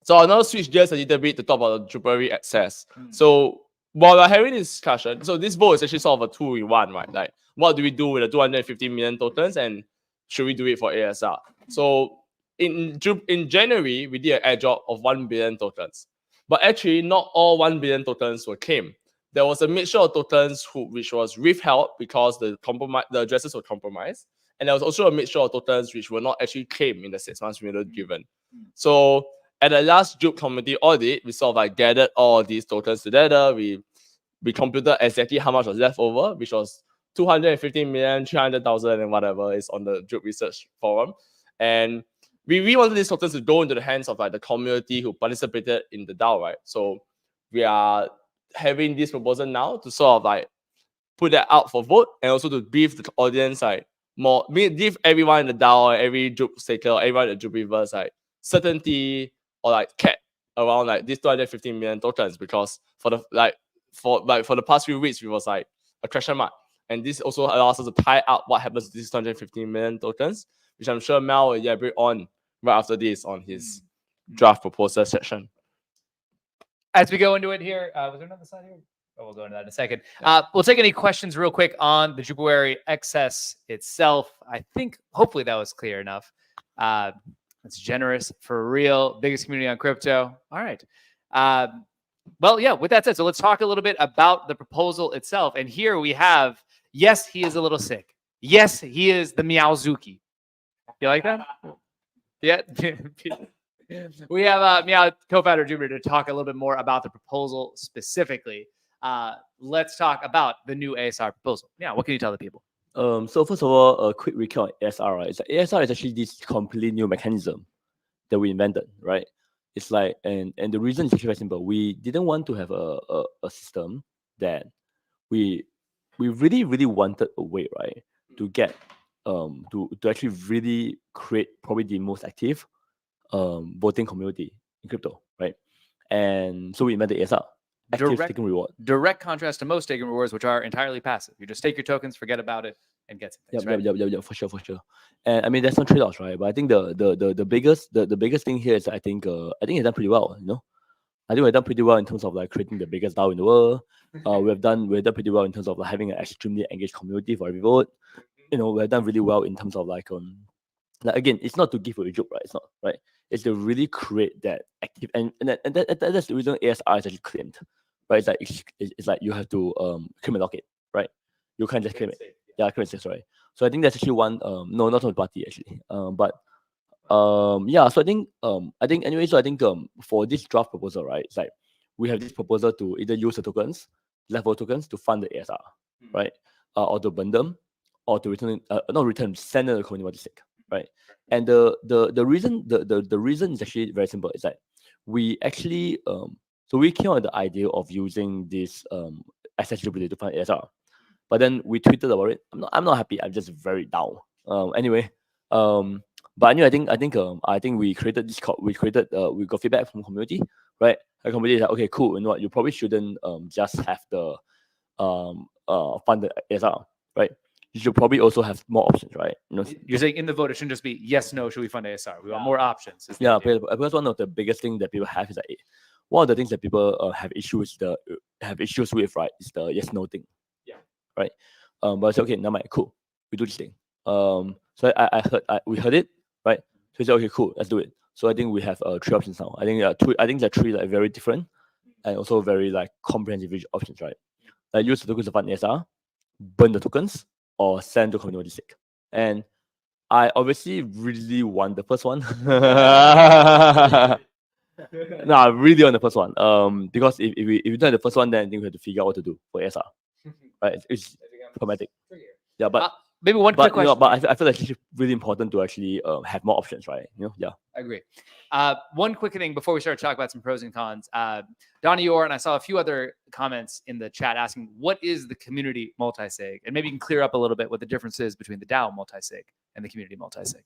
So I'll now switch gears a little bit to talk about the Jupari access. So while we're having this discussion, so this vote is actually sort of a 2-in-1, right? Like what do we do with the 250 million tokens and should we do it for ASR? So in January, we did an airdrop of 1 billion tokens. But actually, not all 1 billion tokens were claimed. There was a mixture of tokens which was withheld because the addresses were compromised. And there was also a mixture of tokens which were not actually claimed in the 6 months window given. So at the last J.U.P community audit, we sort of like gathered all these tokens together. We computed exactly how much was left over, which was 215 million, 300,000 and whatever is on the J.U.P research forum. And we really wanted these tokens to go into the hands of like the community who participated in the DAO, right? So we are having this proposal now to sort of like put that out for vote and also to brief the audience like more, give everyone in the DAO, every J.U.P staker, everyone in the J.U.P like certainty or like cap around like these 215 million tokens because for the past few weeks it was like a question mark. And this also allows us to tie up what happens to these 215 million tokens, which I'm sure Meow will elaborate on right after this on his draft proposal section. As we go into it here, was there another slide here? Oh, we'll go into that in a second. We'll take any questions real quick on the Jupari excess itself. I think hopefully that was clear enough. It's generous for real. Biggest community on crypto. All right. Well, yeah, with that said, so let's talk a little bit about the proposal itself. And here we have, yes, he is a little sick. Yes, he is the Meowzuki. You like that? Yeah. We have Meow co-founder Jupiter to talk a little bit more about the proposal specifically. Let's talk about the new ASR proposal. Yeah, what can you tell the people? So first of all, a quick recap on ASR, right? So ASR is actually this completely new mechanism that we invented, right? It's like, and the reason is actually very simple. We didn't want to have a system that we really wanted a way, right, to get to actually really create probably the most active voting community in crypto, right? And so we invented ASR, active staking reward. Direct contrast to most staking rewards, which are entirely passive. You just stake your tokens, forget about it, and get some things, right? Yeah, for sure. And I mean, there's some trade-offs, right? But I think the biggest thing here is I think it's done pretty well, you know. I think we've done pretty well in terms of like creating the biggest DAO in the world. We've done pretty well in terms of like having an extremely engaged community for every vote. You know, we've done really well in terms of like again, it's not to give away a joke, right? It's not, right? It's to really create that active and that's the reason ASR is actually claimed, right? It's like you have to claim and lock it, right? You can't just claim it. Yeah, claim it, right? So I think that's actually one. No, not on the party actually. But Yeah, so I think anyway, so I think for this draft proposal, right, it's like we have this proposal to either use the tokens, level tokens to fund the ASR, right? Or to burn them, or to return not return, send them to the community stake, right? And the reason the reason is actually very simple. It's like we actually so we came up with the idea of using this accessibility to fund ASR. But then we tweeted about it. I'm not happy. I'm just very down. Anyway, but anyway, I think we created this. We got feedback from community, right? The community is like, okay, cool. You know what? You probably shouldn't just have the fund the ASR, right? You should probably also have more options, right? You know, You're saying in the vote it shouldn't just be yes, no. Should we fund ASR? We want more options. is the yeah, idea. because one of the biggest things that people have is like one of the things that people have issues with, right, is the yes no thing. Yeah. Right. But I said, okay, never mind, cool. We do this thing. So we heard it, right? So we said, okay, cool, let's do it. So I think we have 3 options now. I think the 3 like very different and also very like comprehensive options, right? Like use the tokens to fund ASR, burn the tokens, or send to community stake. And I obviously really want the first one. No, I really want the first one. Because if we don't have the first one, then I think we have to figure out what to do for ASR. Right? It's problematic. Yeah, but maybe one quick question. But I feel like it's really important to actually have more options, right? You know, yeah. I agree. One quick thing before we start to talk about some pros and cons. Donnie Orr, and I saw a few other comments in the chat asking, what is the community multi-sig? And maybe you can clear up a little bit what the difference is between the DAO multi-sig and the community multi-sig.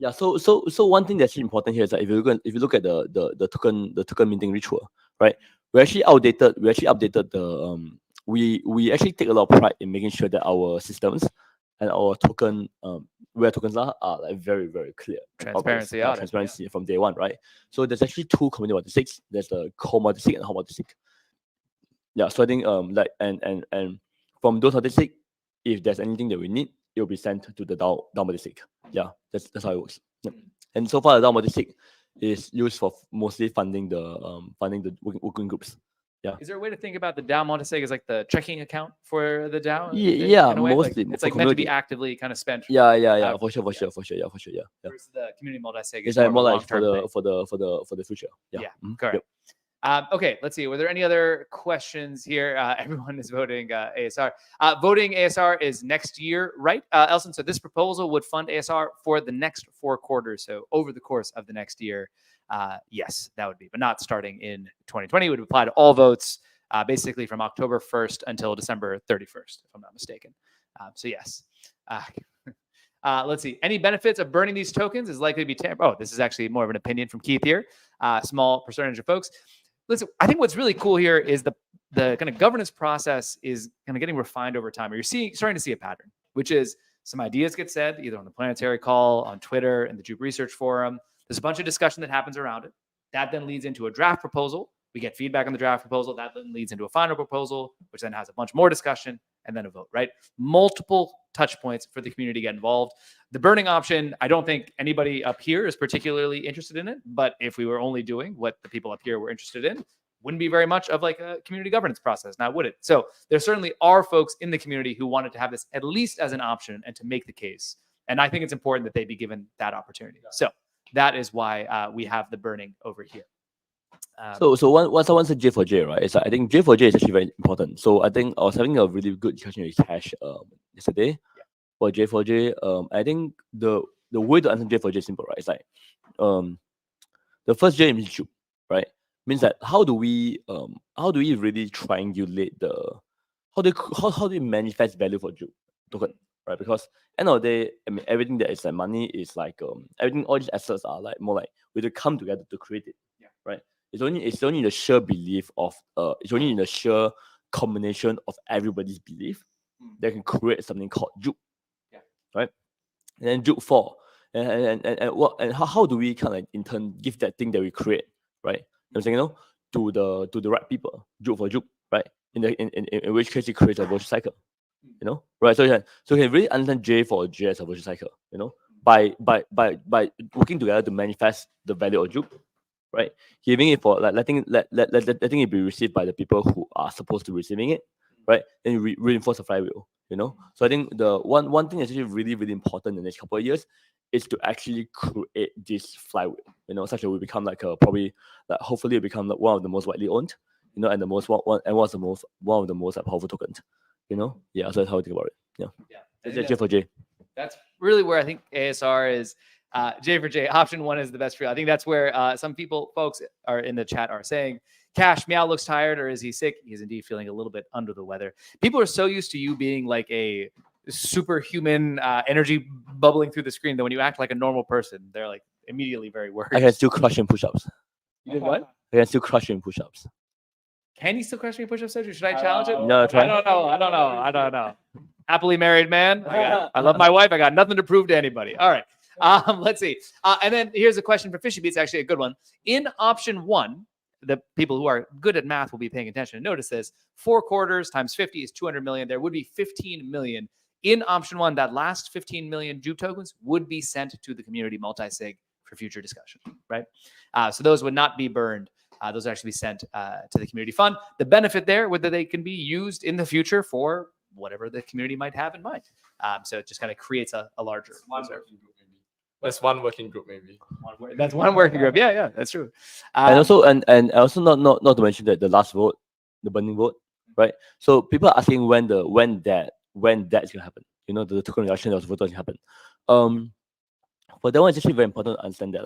Yeah, so one thing that's important here is that if you look at the token minting ritual, right? We actually updated the we actually take a lot of pride in making sure that our systems and our token where tokens are like very, very clear. Transparency obvious, transparency from day one, right? So there's actually 2 community multi-sigs. There's the core multi-sig and hot multi-sig. Yeah, so I think like and from those multi-sig, if there's anything that we need, it will be sent to the DAO multi-sig. Yeah, that's how it works. Yeah. And so far the DAO multi-sig is used for mostly funding the working groups. Yeah. Is there a way to think about the DAO multi-sig as like the checking account for the DAO? Yeah, in a way? mostly. Like, it's like meant to be actively kind of spent. Yeah, for sure. Yeah. Versus the community multi-sig. It's like more like for the future. Yeah. Correct. Yep. Okay, let's see. Were there any other questions here? Everyone is voting ASR. Voting ASR is next year, right, Elson? So this proposal would fund ASR for the next 4 quarters. So over the course of the next year. Yes, that would be, but not starting in 2020. It would apply to all votes, basically from October 1st until December 31st, if I'm not mistaken. So yes. Let's see. Any benefits of burning these tokens is likely to be Oh, this is actually more of an opinion from Keith here. Small percentage of folks. Listen, I think what's really cool here is the kind of governance process is kind of getting refined over time. Or you're starting to see a pattern, which is some ideas get said either on the Planetary call, on Twitter, and the J.U.P Research Forum. There's a bunch of discussion that happens around it. That then leads into a draft proposal. We get feedback on the draft proposal. That then leads into a final proposal, which then has a bunch more discussion and then a vote, right? Multiple touch points for the community to get involved. The burning option, I don't think anybody up here is particularly interested in it. But if we were only doing what the people up here were interested in, wouldn't be very much of like a community governance process, now would it? So there certainly are folks in the community who wanted to have this at least as an option and to make the case. And I think it's important that they be given that opportunity. So that is why we have the burning over here. So what someone said J4J, right? It's I think J4J is actually very important. So I think I was having a really good discussion with Cash yesterday for J4J. I think the way to answer J4J is simple, right? It's like the first J means J.U.P, right? Means that how do we really triangulate how do we manifest value for J.U.P token, right? Because end of the day, I mean everything that is like money is like everything, all these assets are like more like we have to come together to create it, right? It's only the sheer belief of it's only in the sheer combination of everybody's belief that can create something called J.U.P, right? And then J.U.P 4, and how do we kind of in turn give that thing that we create, right? You know what I'm saying, to the right people, J.U.P for J.U.P, right? In which case it creates a virtual cycle, right? So you can really understand J for J as a virtual cycle, by working together to manifest the value of J.U.P, right? Giving it for like letting it be received by the people who are supposed to be receiving it, right? Then reinforce the flywheel, So I think the one thing that's actually really, really important in the next couple of years is to actually create this flywheel, such that we become like hopefully become like one of the most widely owned, and the most one of the most powerful tokens, Yeah, so that's how I think about it. Yeah. That's J for J. That's really where I think ASR is. J for J, option 1 is the best for you. I think that's where some folks are in the chat are saying, Cash, Meow looks tired, or is he sick? He's indeed feeling a little bit under the weather. People are so used to you being like a superhuman energy bubbling through the screen that when you act like a normal person, they're like immediately very worried. I can still crush in push-ups. You did what? I can still crush in push-ups. Can you still crush me in push-ups, Soju? Should I challenge it? No, try. I don't know. Happily married man. I love my wife. I got nothing to prove to anybody. All right. Let's see. And then here's a question for Fishy Beats, actually a good one. In option 1, the people who are good at math will be paying attention. Notice this: 4 quarters times 50 is 200 million. There would be 15 million. In option 1, that last 15 million J.U.P tokens would be sent to the community multi-sig for future discussion, right? So those would not be burned. Those would actually be sent to the community fund. The benefit there would that they can be used in the future for whatever the community might have in mind. So it just kind of creates a larger reserve. That's one working group, maybe. That's one working group. Yeah, that's true. And also not to mention that the last vote, the burning vote, right? So people are asking when that's gonna happen. The token reduction that was voted to happen. But that one is actually very important to understand that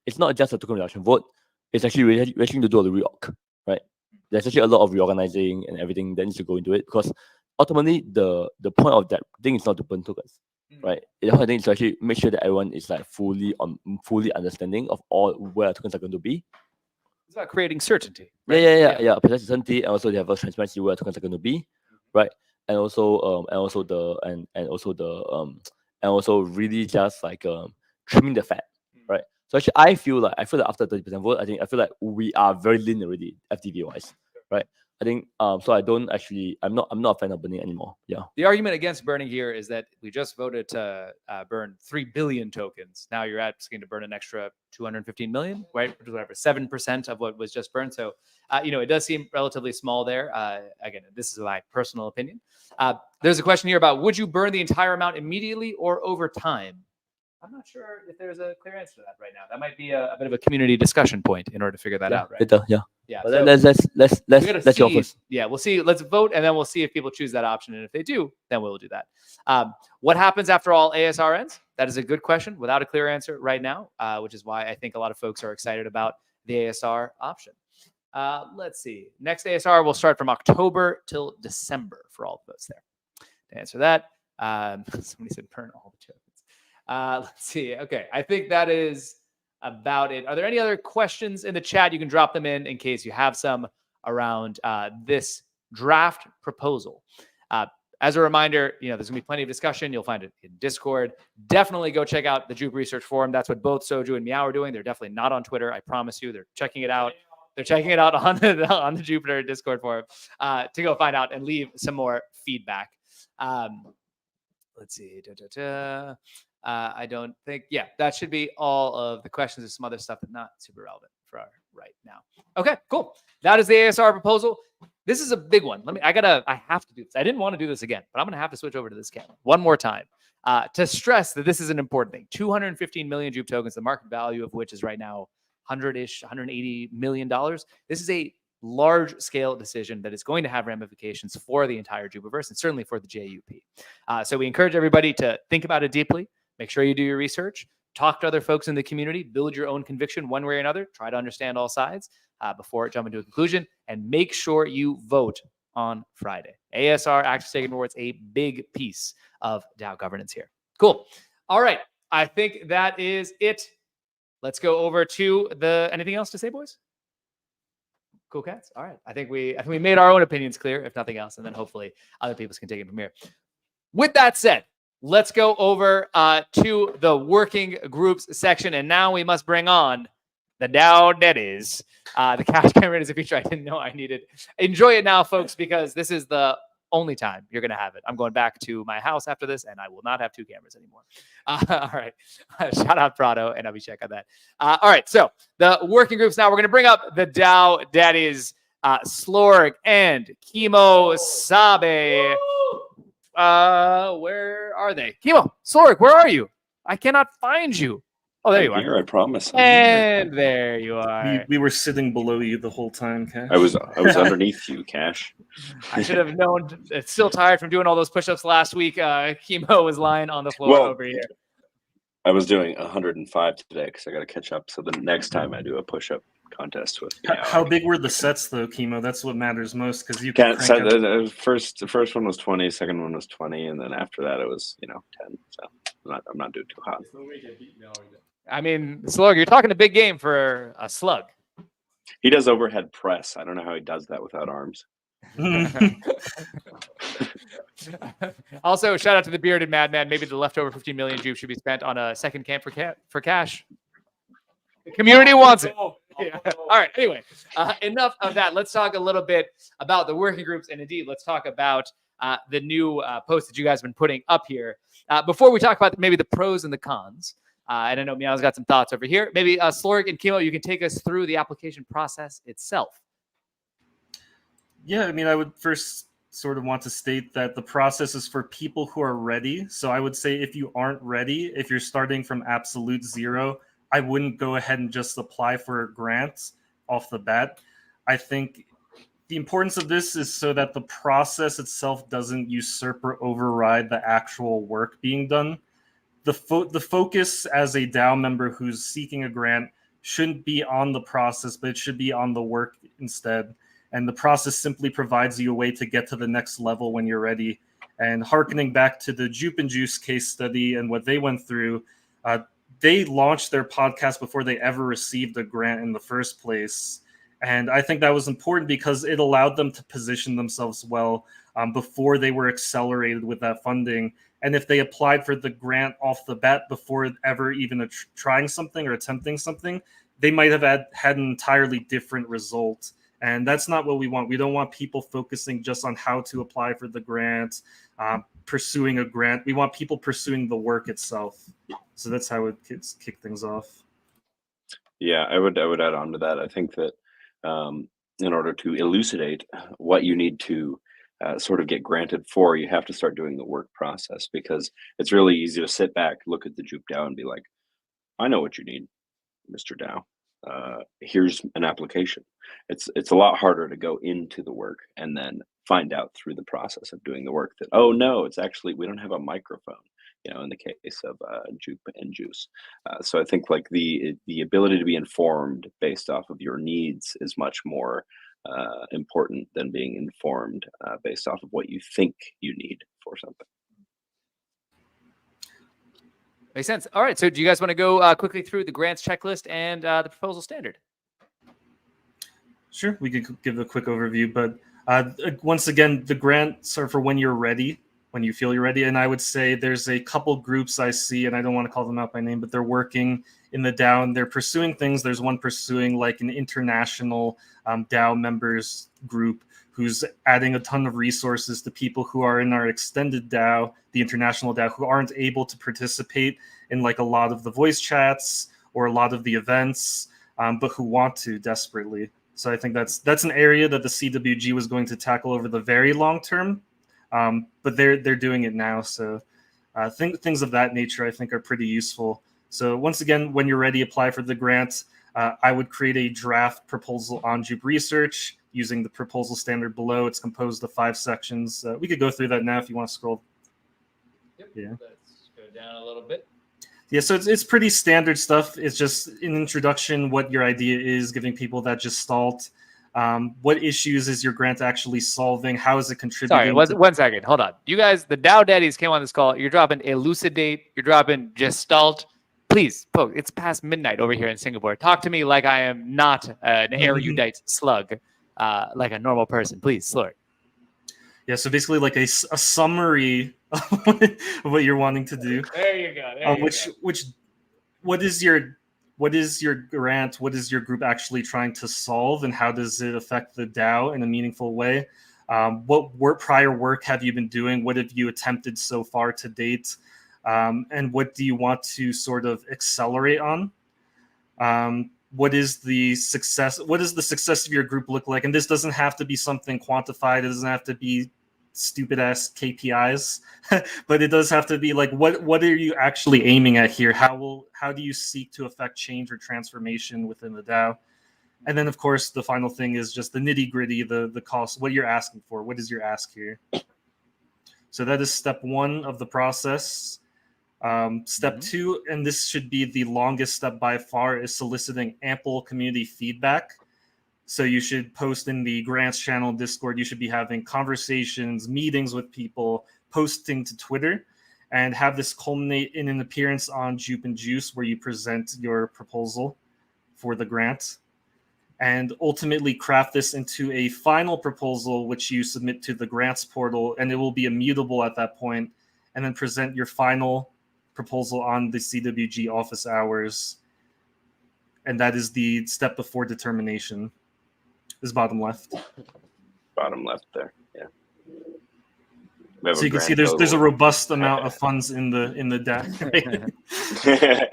it's not just a token reduction vote. It's actually we're actually to do a reorg, right? There's actually a lot of reorganizing and everything that needs to go into it, because ultimately the point of that thing is not to burn tokens. Right. The whole thing is to actually make sure that everyone is like fully understanding of all where tokens are going to be. It's about creating certainty. Right? Yeah. Precise certainty, and also they have a transparency where tokens are going to be, right? And also really just like trimming the fat, right? So actually, I feel like after 30% vote, I feel like we are very lean already, FTV wise, right? I think so. I'm not a fan of burning anymore. Yeah. The argument against burning here is that we just voted to burn 3 billion tokens. Now you're asking to burn an extra 215 million, right? Which is whatever, 7% of what was just burned. So, it does seem relatively small there. Again, this is my personal opinion. There's a question here about, would you burn the entire amount immediately or over time? I'm not sure if there's a clear answer to that right now. That might be a bit of a community discussion point in order to figure that out, right? Yeah. But so let's go first. Yeah, we'll see. Let's vote, and then we'll see if people choose that option. And if they do, then we'll do that. What happens after all ASR ends? That is a good question without a clear answer right now, which is why I think a lot of folks are excited about the ASR option. Let's see. Next ASR will start from October till December for all the votes there. To answer that, somebody said burn all the tokens. Let's see. Okay, I think that is about it. Are there any other questions in the chat? You can drop them in case you have some around this draft proposal. As a reminder, there's going to be plenty of discussion. You'll find it in Discord. Definitely go check out the J.U.P Research Forum. That's what both Soju and Meow are doing. They're definitely not on Twitter. I promise you. They're checking it out. They're checking it out on the Jupiter Discord forum to go find out and leave some more feedback. Let's see. I don't think, that should be all of the questions. There's some other stuff that's not super relevant for our right now. Okay, cool. That is the ASR proposal. This is a big one. I have to do this. I didn't want to do this again, but I'm going to have to switch over to this camera one more time to stress that this is an important thing. 215 million J.U.P tokens, the market value of which is right now $180 million. This is a large scale decision that is going to have ramifications for the entire J.U.P-verse and certainly for the J.U.P. So we encourage everybody to think about it deeply. Make sure you do your research, talk to other folks in the community, build your own conviction one way or another, try to understand all sides before jumping to a conclusion, and make sure you vote on Friday. ASR, Active Staking Rewards, a big piece of DAO governance here. Cool. All right. I think that is it. Let's go over to anything else to say, boys? Cool cats. All right. I think we made our own opinions clear, if nothing else, and then hopefully other people can take it from here. With that said, let's go over to the working groups section. And now we must bring on the DAO that is. The cash camera is a feature I didn't know I needed. Enjoy it now, folks, because this is the only time you're going to have it. I'm going back to my house after this, and I will not have 2 cameras anymore. All right. Shout out Prado and Abhishek on that. All right. So the working groups now, we're going to bring up the DAO that is Slorg and Kemosabe. Where are they? Kemo, Slorg, where are you? I cannot find you. Oh, there you are. Here, I promise. And there you are. We were sitting below you the whole time, Cash. I was underneath you, Cash. I should have known. It's still tired from doing all those push-ups last week. Chemo was lying on the floor Well, over here. I was doing 105 today because I got to catch up. So the next time I do a push-up contest with Meow, How big were the sets though, Chemo? That's what matters most because you can't can set crank out- the first one was 20, second one was 20, and then after that it was 10. So I'm not doing too hot. I mean, Slorg, you're talking a big game for a slug. He does overhead press. I don't know how he does that without arms. Also, shout out to the bearded madman. Maybe the leftover 15 million J.U.P should be spent on a second camp for cash. The community wants it. Yeah. All right. Anyway, enough of that. Let's talk a little bit about the working groups, and indeed, let's talk about the new post that you guys have been putting up here. Before we talk about maybe the pros and the cons, and I know Meow's got some thoughts over here. Maybe Slorg and Kimo, you can take us through the application process itself. Yeah, I mean, I would first sort of want to state that the process is for people who are ready. So I would say if you aren't ready, if you're starting from absolute zero, I wouldn't go ahead and just apply for a grant off the bat. I think the importance of this is so that the process itself doesn't usurp or override the actual work being done. The focus as a DAO member who's seeking a grant shouldn't be on the process, but it should be on the work instead. And the process simply provides you a way to get to the next level when you're ready. And hearkening back to the J.U.P and Juice case study and what they went through, they launched their podcast before they ever received a grant in the first place. And I think that was important because it allowed them to position themselves well before they were accelerated with that funding. And if they applied for the grant off the bat before ever even trying something or attempting something, they might have had an entirely different result. And that's not what we want. We don't want people focusing just on how to apply for the grant, pursuing a grant. We want people pursuing the work itself. So that's how it kick things off. Yeah, I would add on to that. I think that in order to elucidate what you need to sort of get granted for, you have to start doing the work process, because it's really easy to sit back, look at the J.U.P DAO and be like, I know what you need, Mr. DAO. Here's an application. It's a lot harder to go into the work and then find out through the process of doing the work that, oh no, it's actually, we don't have a microphone, in the case of J.U.P and Juice. So I think like the ability to be informed based off of your needs is much more important than being informed based off of what you think you need for something. Makes sense. All right. So do you guys want to go quickly through the grants checklist and the proposal standard? Sure, we could give a quick overview, but once again, the grants are for when you're ready, when you feel you're ready. And I would say there's a couple groups I see, and I don't want to call them out by name, but they're working in the DAO and they're pursuing things. There's one pursuing like an international DAO members group who's adding a ton of resources to people who are in our extended DAO, the international DAO, who aren't able to participate in like a lot of the voice chats or a lot of the events, but who want to desperately. So I think that's an area that the CWG was going to tackle over the very long term, but they're doing it now. So things of that nature I think are pretty useful. So once again, when you're ready, apply for the grant. I would create a draft proposal on J.U.P research using the proposal standard below. It's composed of 5 sections. We could go through that now if you want to scroll. Yep. Yeah. Let's go down a little bit. Yeah, so it's pretty standard stuff. It's just an introduction, what your idea is, giving people that gestalt. What issues is your grant actually solving? How is it contributing? Sorry, one second. Hold on. You guys, the DAO daddies came on this call. You're dropping elucidate. You're dropping gestalt. Please, folks, it's past midnight over here in Singapore. Talk to me like I am not an erudite slug, like a normal person. Please, Slorg. Yeah, so basically like a summary of what you're wanting to do. There you go. What is your grant? What is your group actually trying to solve, and how does it affect the DAO in a meaningful way? What prior work have you been doing? What have you attempted so far to date? And what do you want to sort of accelerate on? What is the success? What does the success of your group look like? And this doesn't have to be something quantified. It doesn't have to be stupid ass KPIs, but it does have to be like, what are you actually aiming at here? How do you seek to affect change or transformation within the DAO? And then, of course, the final thing is just the nitty gritty, the cost, what you're asking for. What is your ask here? So that is step one of the process. Step two, and this should be the longest step by far, is soliciting ample community feedback. So you should post in the grants channel, Discord. You should be having conversations, meetings with people, posting to Twitter, and have this culminate in an appearance on J.U.P and Juice where you present your proposal for the grant. And ultimately craft this into a final proposal, which you submit to the grants portal, and it will be immutable at that point. And then present your final proposal on the CWG office hours. And that is the step before determination. Is bottom left. Bottom left there. Yeah. We have So a you can see grand there's a total. robust amount of funds in the deck. Right? Very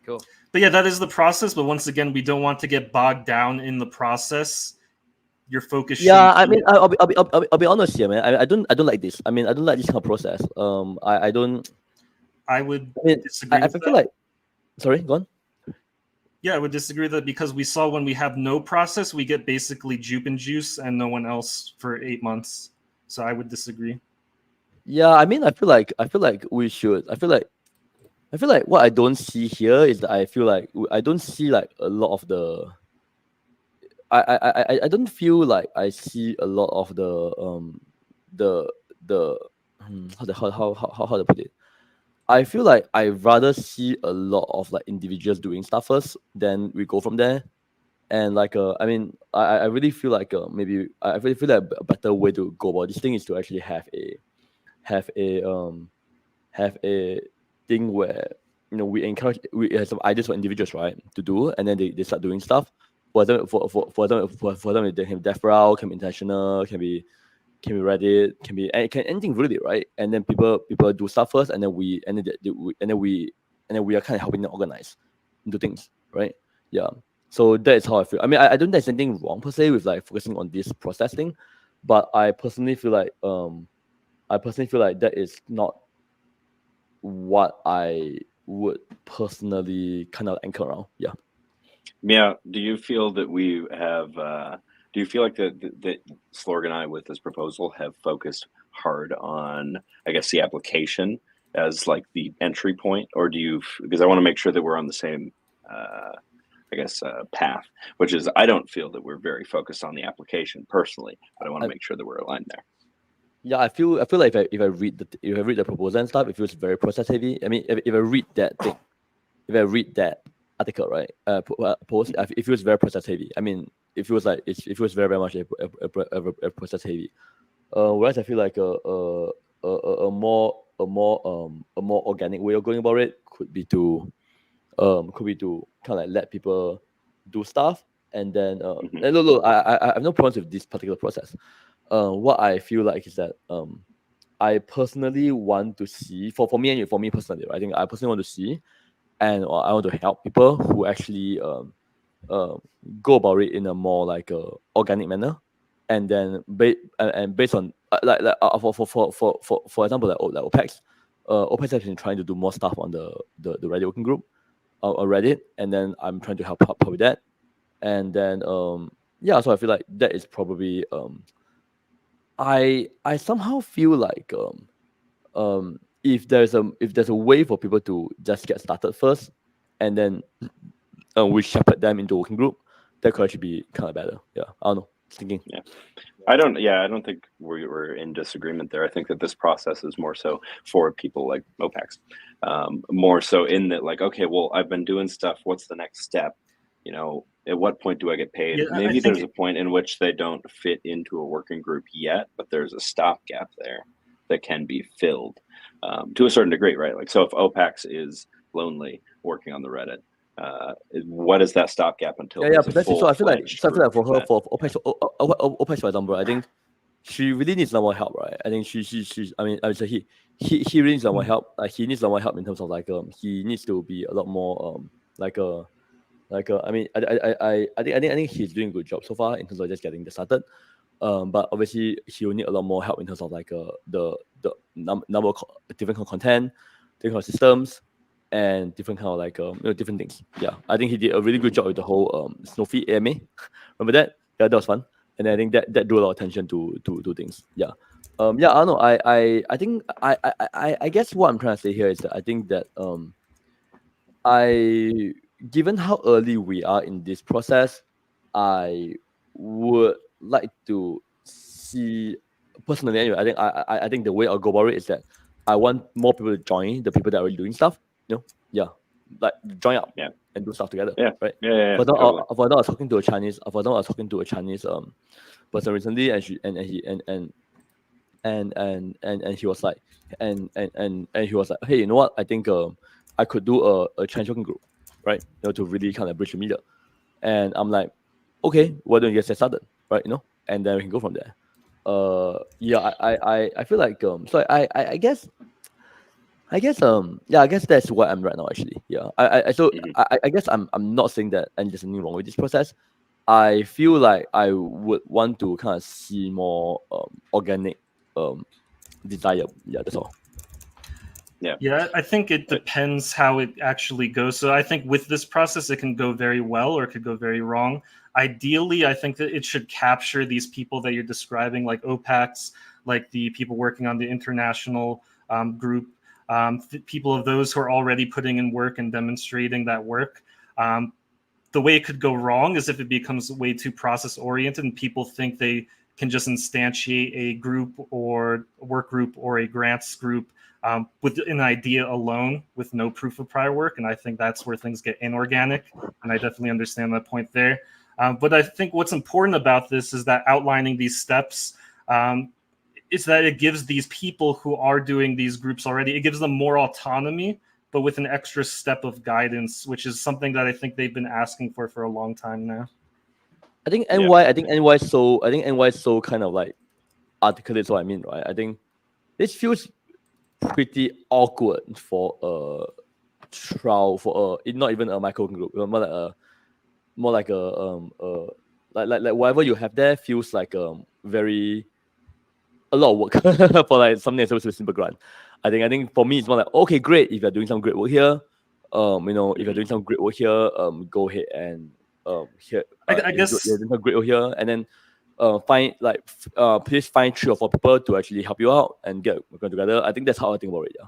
cool. But yeah, that is the process. But once again, we don't want to get bogged down in the process. Your focus. Yeah, should I be- mean, I'll be honest here, man. I don't like this. I mean, I don't like this kind of process. I don't. I would I mean, disagree. I with feel that. like. Sorry, go on. Yeah, I would disagree with that because we saw when we have no process, we get basically J.U.P and Juice and no one else for 8 months. So I would disagree. Yeah, I mean, I feel like we should. I feel like what I don't see here is that I feel like I don't see like a lot of the. I don't feel like I see a lot of the how to put it. I feel like I rather see a lot of like individuals doing stuff first, then we go from there. And like I mean, I really feel like maybe I really feel like a better way to go about this thing is to actually have a thing where we encourage we have some ideas for individuals, right, to do, and then they start doing stuff. For them, they can be DevRel, can be intentional, can be Reddit, can be anything really, right? And then people do stuff first, and then we are kind of helping them organize into things, right? Yeah. So that is how I feel. I mean, I don't think there's anything wrong per se with like focusing on this process thing, but I personally feel like that is not what I would personally kind of anchor around. Yeah. Meow, do you feel that we have? Do you feel like that Slorg and I, with this proposal, have focused hard on, I guess, the application as like the entry point, or do you? Because I want to make sure that we're on the same, path. Which is, I don't feel that we're very focused on the application personally, but I want to make sure that we're aligned there. Yeah, I feel like if I read the proposal and stuff, it feels very process heavy. I mean, if I read that thing, if I read that article, right, post, it feels very process heavy. I mean, it feels like it feels very, very much a process heavy. Whereas I feel like a more organic way of going about it could be to kind of like let people do stuff, and then and look, I have no problems with this particular process. What I feel like is that I personally want to see for me personally, right? I think I personally want to see, and I want to help people who actually go about it in a more like organic manner, and then based on for example like OPEX, OPEX has been trying to do more stuff on the Reddit working group on Reddit, and then I'm trying to help with that, and then yeah, so I feel like that is probably I somehow feel like if there's a way for people to just get started first, and then we shepherd them into a working group, that could actually be kind of better. Yeah, I don't know. Thinking. Yeah, I don't think we're in disagreement there. I think that this process is more so for people like OPEX, more so in that, like, okay, well, I've been doing stuff. What's the next step? You know, at what point do I get paid? Yeah, Maybe there's a point in which they don't fit into a working group yet, but there's a stopgap there that can be filled to a certain degree, right? Like, so if OPEX is lonely working on the Reddit, what is that stopgap until? Yeah, but so I feel like for her, for OPEX, for example, I think she really needs more help, right? I think she I mean so he really needs more help. Like, he needs more help in terms of like he needs to be a lot more I mean I think he's doing a good job so far in terms of just getting this started. But obviously he will need a lot more help in terms of like the number of different content, different systems, and different kind of like different things. Yeah, I think he did a really good job with the whole Snowflake AMA. Remember that? Yeah, that was fun. And I think that drew a lot of attention to things. Yeah. Yeah, I don't know. I think I guess what I'm trying to say here is that I think that given how early we are in this process, I would like to see personally. Anyway, I think I think the way I'll go about it is that I want more people to join the people that are doing stuff. Yeah, like join up and do stuff together. Yeah. Right. Yeah. For example, Totally. for example, I was talking to a Chinese. For example, I was talking to a Chinese person recently, and he was like, and he was like, hey, you know what? I think I could do a Chinese working group, right? To really kind of bridge the middle. And I'm like, okay, why don't you get started, right? And then we can go from there. Yeah, I feel like so I guess yeah, I guess that's where I'm right now actually. Yeah. I guess I'm not saying that and there's nothing wrong with this process. I feel like I would want to kind of see more organic desire. Yeah, that's all. Yeah, I think it depends how it actually goes. So I think with this process, it can go very well or it could go very wrong. Ideally, I think that it should capture these people that you're describing, like OPACs, like the people working on the international group, people of those who are already putting in work and demonstrating that work. The way it could go wrong is if it becomes way too process oriented and people think they can just instantiate a group or a work group or a grants group with an idea alone with no proof of prior work. And I think that's where things get inorganic. And I definitely understand that point there. But I think what's important about this is that outlining these steps is that it gives these people who are doing these groups already, it gives them more autonomy, but with an extra step of guidance, which is something that I think they've been asking for a long time now. I think NY is so kind of like articulates what I mean, right? I think this feels pretty awkward for a trial, for not even a micro group, more like like whatever you have there feels like a lot of work for like something that's supposed to be a simple grant. I think for me it's more like, okay, great, if you're doing some great work here, if you're doing some great work here, go ahead and here I guess you're doing some great work here, and then please find 3 or 4 people to actually help you out and get working together. I think that's how I think about it. Yeah.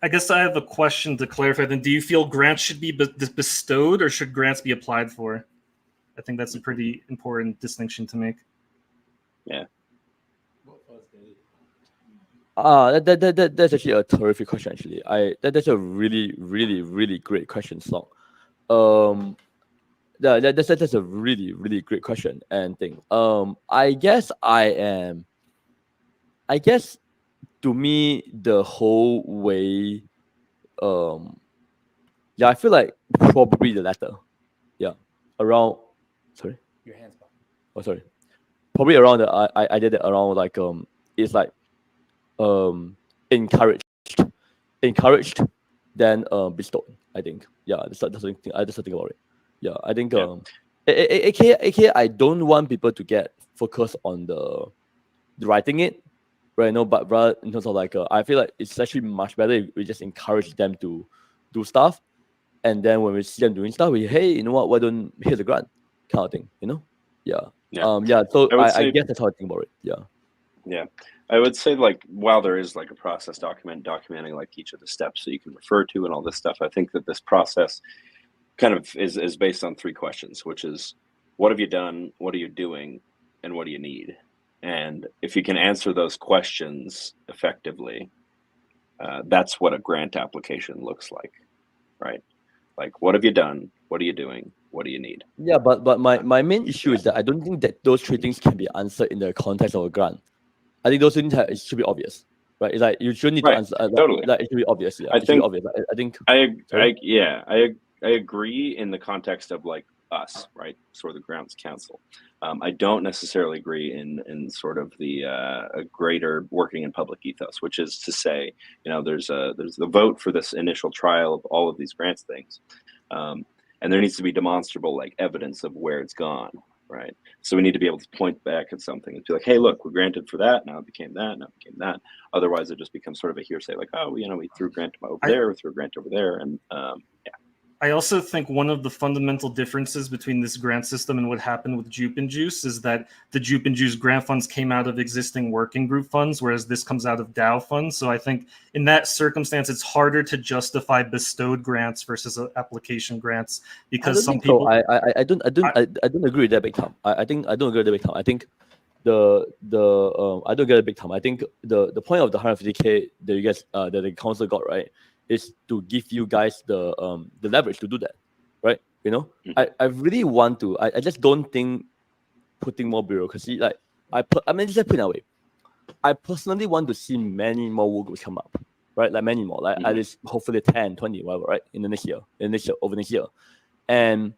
I guess I have a question to clarify. Then, do you feel grants should be bestowed or should grants be applied for? I think that's a pretty important distinction to make. Yeah. That's actually a terrific question. Actually, that's a really, really, really great question, Slorg. That's a really, really great question and thing. I guess to me the whole way, I feel like probably the latter. Yeah, around. Sorry. Your hands up. Oh, sorry. Probably around I did it around like it's like encouraged, then bestowed. I think. Yeah, that's the thing. I just think about it. Yeah, I think AKA I don't want people to get focused on the writing it, right? No, but rather in terms of like I feel like it's actually much better if we just encourage them to do stuff, and then when we see them doing stuff, hey, you know what? Why don't here's a grant, kind of thing, Yeah. So I guess that's how I think about it. Yeah. Yeah. I would say, like, while there is like a process document documenting like each of the steps that you can refer to and all this stuff, I think that this process kind of is based on 3 questions, which is, what have you done, what are you doing, and what do you need? And if you can answer those questions effectively, that's what a grant application looks like, right? Like, what have you done, what are you doing, what do you need? Yeah, but my main issue is that I don't think that those 3 things can be answered in the context of a grant. I think those things it should be obvious, right? It's like you should need to answer. Totally. Like it should be obvious. Yeah, I think. Obvious. I think. I agree in the context of like us, right? Sort of the Grants Council. I don't necessarily agree in sort of the greater working in public ethos, which is to say, there's the vote for this initial trial of all of these grants things, and there needs to be demonstrable like evidence of where it's gone, right? So we need to be able to point back at something and be like, hey, look, we're granted for that. Now it became that. Now it became that. Otherwise, it just becomes sort of a hearsay, like, oh, we threw grant over there, we threw a grant over there, and yeah. I also think one of the fundamental differences between this grant system and what happened with J.U.P and Juice is that the J.U.P and Juice grant funds came out of existing working group funds, whereas this comes out of DAO funds. So I think in that circumstance, it's harder to justify bestowed grants versus application grants because some people. So. I don't agree with that big time. I don't agree with that big time. I think I don't get it big time. I think the point of the 150K that you guys that the council got, right, is to give you guys the leverage to do that, right? You know, I really want to. I just don't think putting more bureaucracy, like I mean, just put it that way. I personally want to see many more work groups come up, right? Like many more, like at least hopefully 10, 20, whatever, right? In the next year, over next year. And I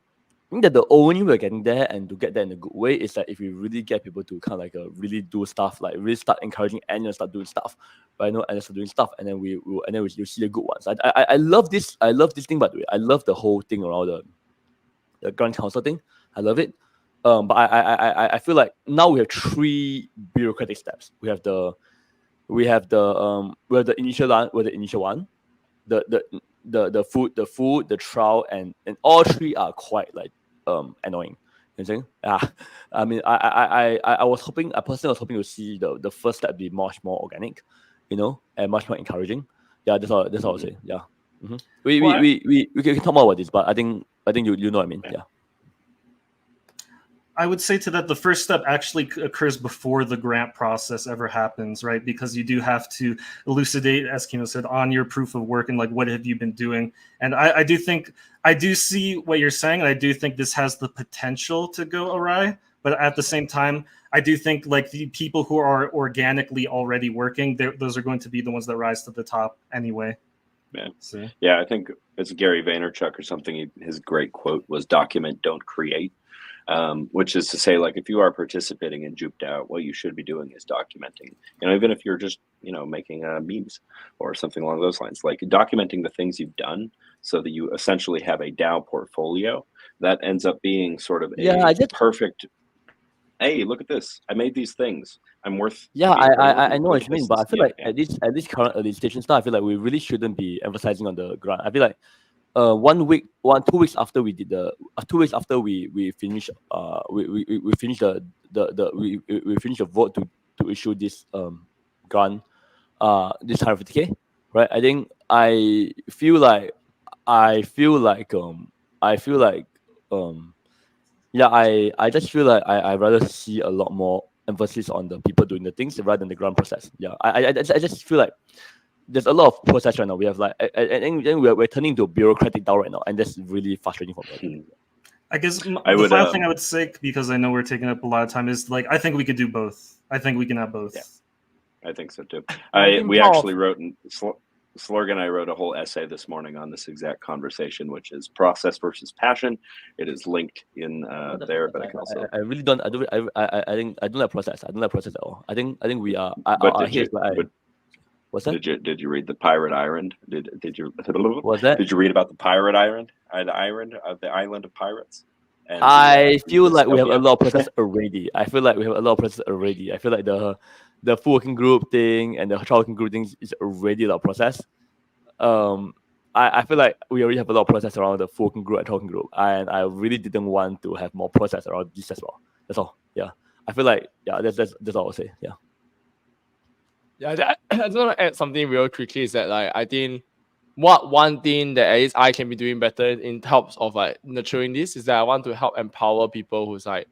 think that the only way we're getting there and to get there in a good way is that if we really get people to kind of like really do stuff, like really start encouraging and start doing stuff, right? And start doing stuff, and then you'll see the good ones. I love this. I love this thing, by the way. I love the whole thing around the grant council thing. I love it. But I feel like now we have 3 bureaucratic steps. We have the initial one, the food, the trial, and all 3 are quite like annoying. You know what I'm saying? Yeah. I mean, I personally was hoping to see the first step be much more organic, you know, and much more encouraging. Yeah, that's all I'll say. Yeah. Mm-hmm. We can talk more about this, but I think you know what I mean. Yeah. I would say to that the first step actually occurs before the grant process ever happens, right? Because you do have to elucidate, as Kemo said, on your proof of work and like what have you been doing. And I do see what you're saying, and I do think this has the potential to go awry. But at the same time, I do think like the people who are organically already working, those are going to be the ones that rise to the top anyway. Yeah, I think it's Gary Vaynerchuk or something. His great quote was "Document, don't create." Which is to say, like, if you are participating in J.U.P DAO, what you should be doing is documenting. You know, even if you're just, you know, making memes or something along those lines, like documenting the things you've done, so that you essentially have a DAO portfolio that ends up being sort of perfect. Hey, look at this! I made these things. I'm worth. Yeah, I know what you mean, but I feel like at this current early station stuff, I feel like we really shouldn't be emphasizing on the grant. I feel like 2 weeks after we did the 2 weeks after we finished we finished we finished the vote to issue this grant this 150K, right? I feel like I just feel like I rather see a lot more emphasis on the people doing the things rather than the grant process. Yeah, I just feel like there's a lot of process right now. We have like, and then we're turning to a bureaucratic DAO right now, and that's really frustrating for me. I guess the final thing I would say, because I know we're taking up a lot of time, is like I think we could do both. I think we can have both. Yeah, I think so too. We actually wrote, Slorg and I wrote a whole essay this morning on this exact conversation, which is process versus passion. It is linked in there, but I can also. I really don't. I don't like process. I don't like process at all. I think we are. What's that? Did you read the Pirate Island? Did you? What's that? Did you read about the Pirate Island? The island of pirates. And I feel like we have a lot of process already. I feel like the full working group thing and the trial working group thing is already a lot of process. I feel like we already have a lot of process around the full working group and trial working group, and I really didn't want to have more process around this as well. That's all. Yeah, I feel like that's all I'll say. Yeah. Yeah, I just want to add something real quickly is that like I think one thing that at least I can be doing better in terms of like nurturing this is that I want to help empower people who's like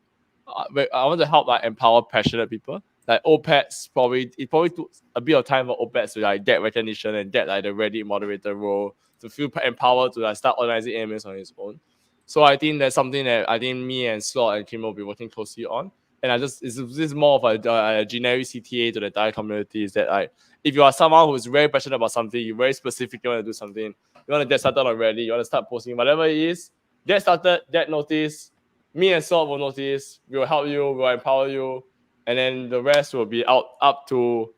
I want to help like empower passionate people. Like OPETs it probably took a bit of time for OPETs to like get recognition and get like the Reddit moderator role to feel empowered to like start organizing AMAs on his own. So I think that's something that I think me and Slorg and Kemo will be working closely on. And this is more of a generic CTA to the entire community. Is that like if you are someone who is very passionate about something, you very specifically want to do something, you want to get started on Reddit, you want to start posting whatever it is, get started, get noticed. Me and Slorg will notice. We will help you. We will empower you, and then the rest will be up to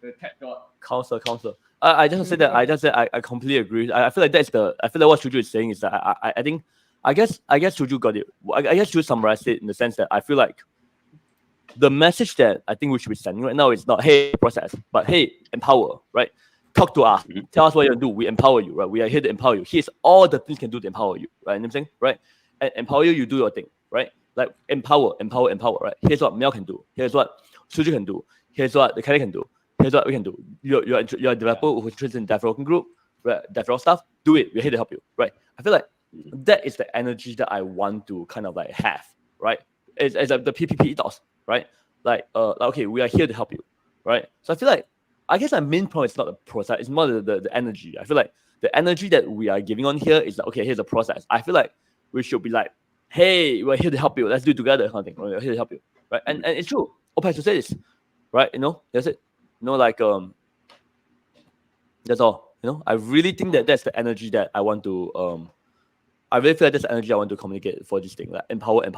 the tech god council. I just said that. I completely agree. I feel like what Soju is saying is that I think I guess Soju got it. I guess Soju summarized it in the sense that I feel like the message that I think we should be sending right now is not, hey, process, but hey, empower, right? Talk to us, tell us what you're gonna do. We empower you, right? We are here to empower you. Here's all the things you can do to empower you, right? You know what I'm saying, right? And empower you, you do your thing, right? Like empower, right? Here's what Meow can do. Here's what Soju can do. Here's what the cadet can do. Here's what we can do. You're a developer who's interested in DevRel working group, right? DevRel stuff. Do it. We're here to help you, right? I feel like that is the energy that I want to kind of like have, right? It's like the PPP ethos, right? Like okay, we are here to help you, right? So I feel like, I guess my main point is not the process, it's more the energy. I feel like the energy that we are giving on here is like, okay, here's the process. I feel like we should be like, hey, we're here to help you. Let's do it together, kind of thing. We're here to help you, right? And it's true. OP has to say this, right? You know, that's it. You know, like that's all. You know, I really think that that's the energy that I want to I really feel like that's the energy I want to communicate for this thing, like empower. You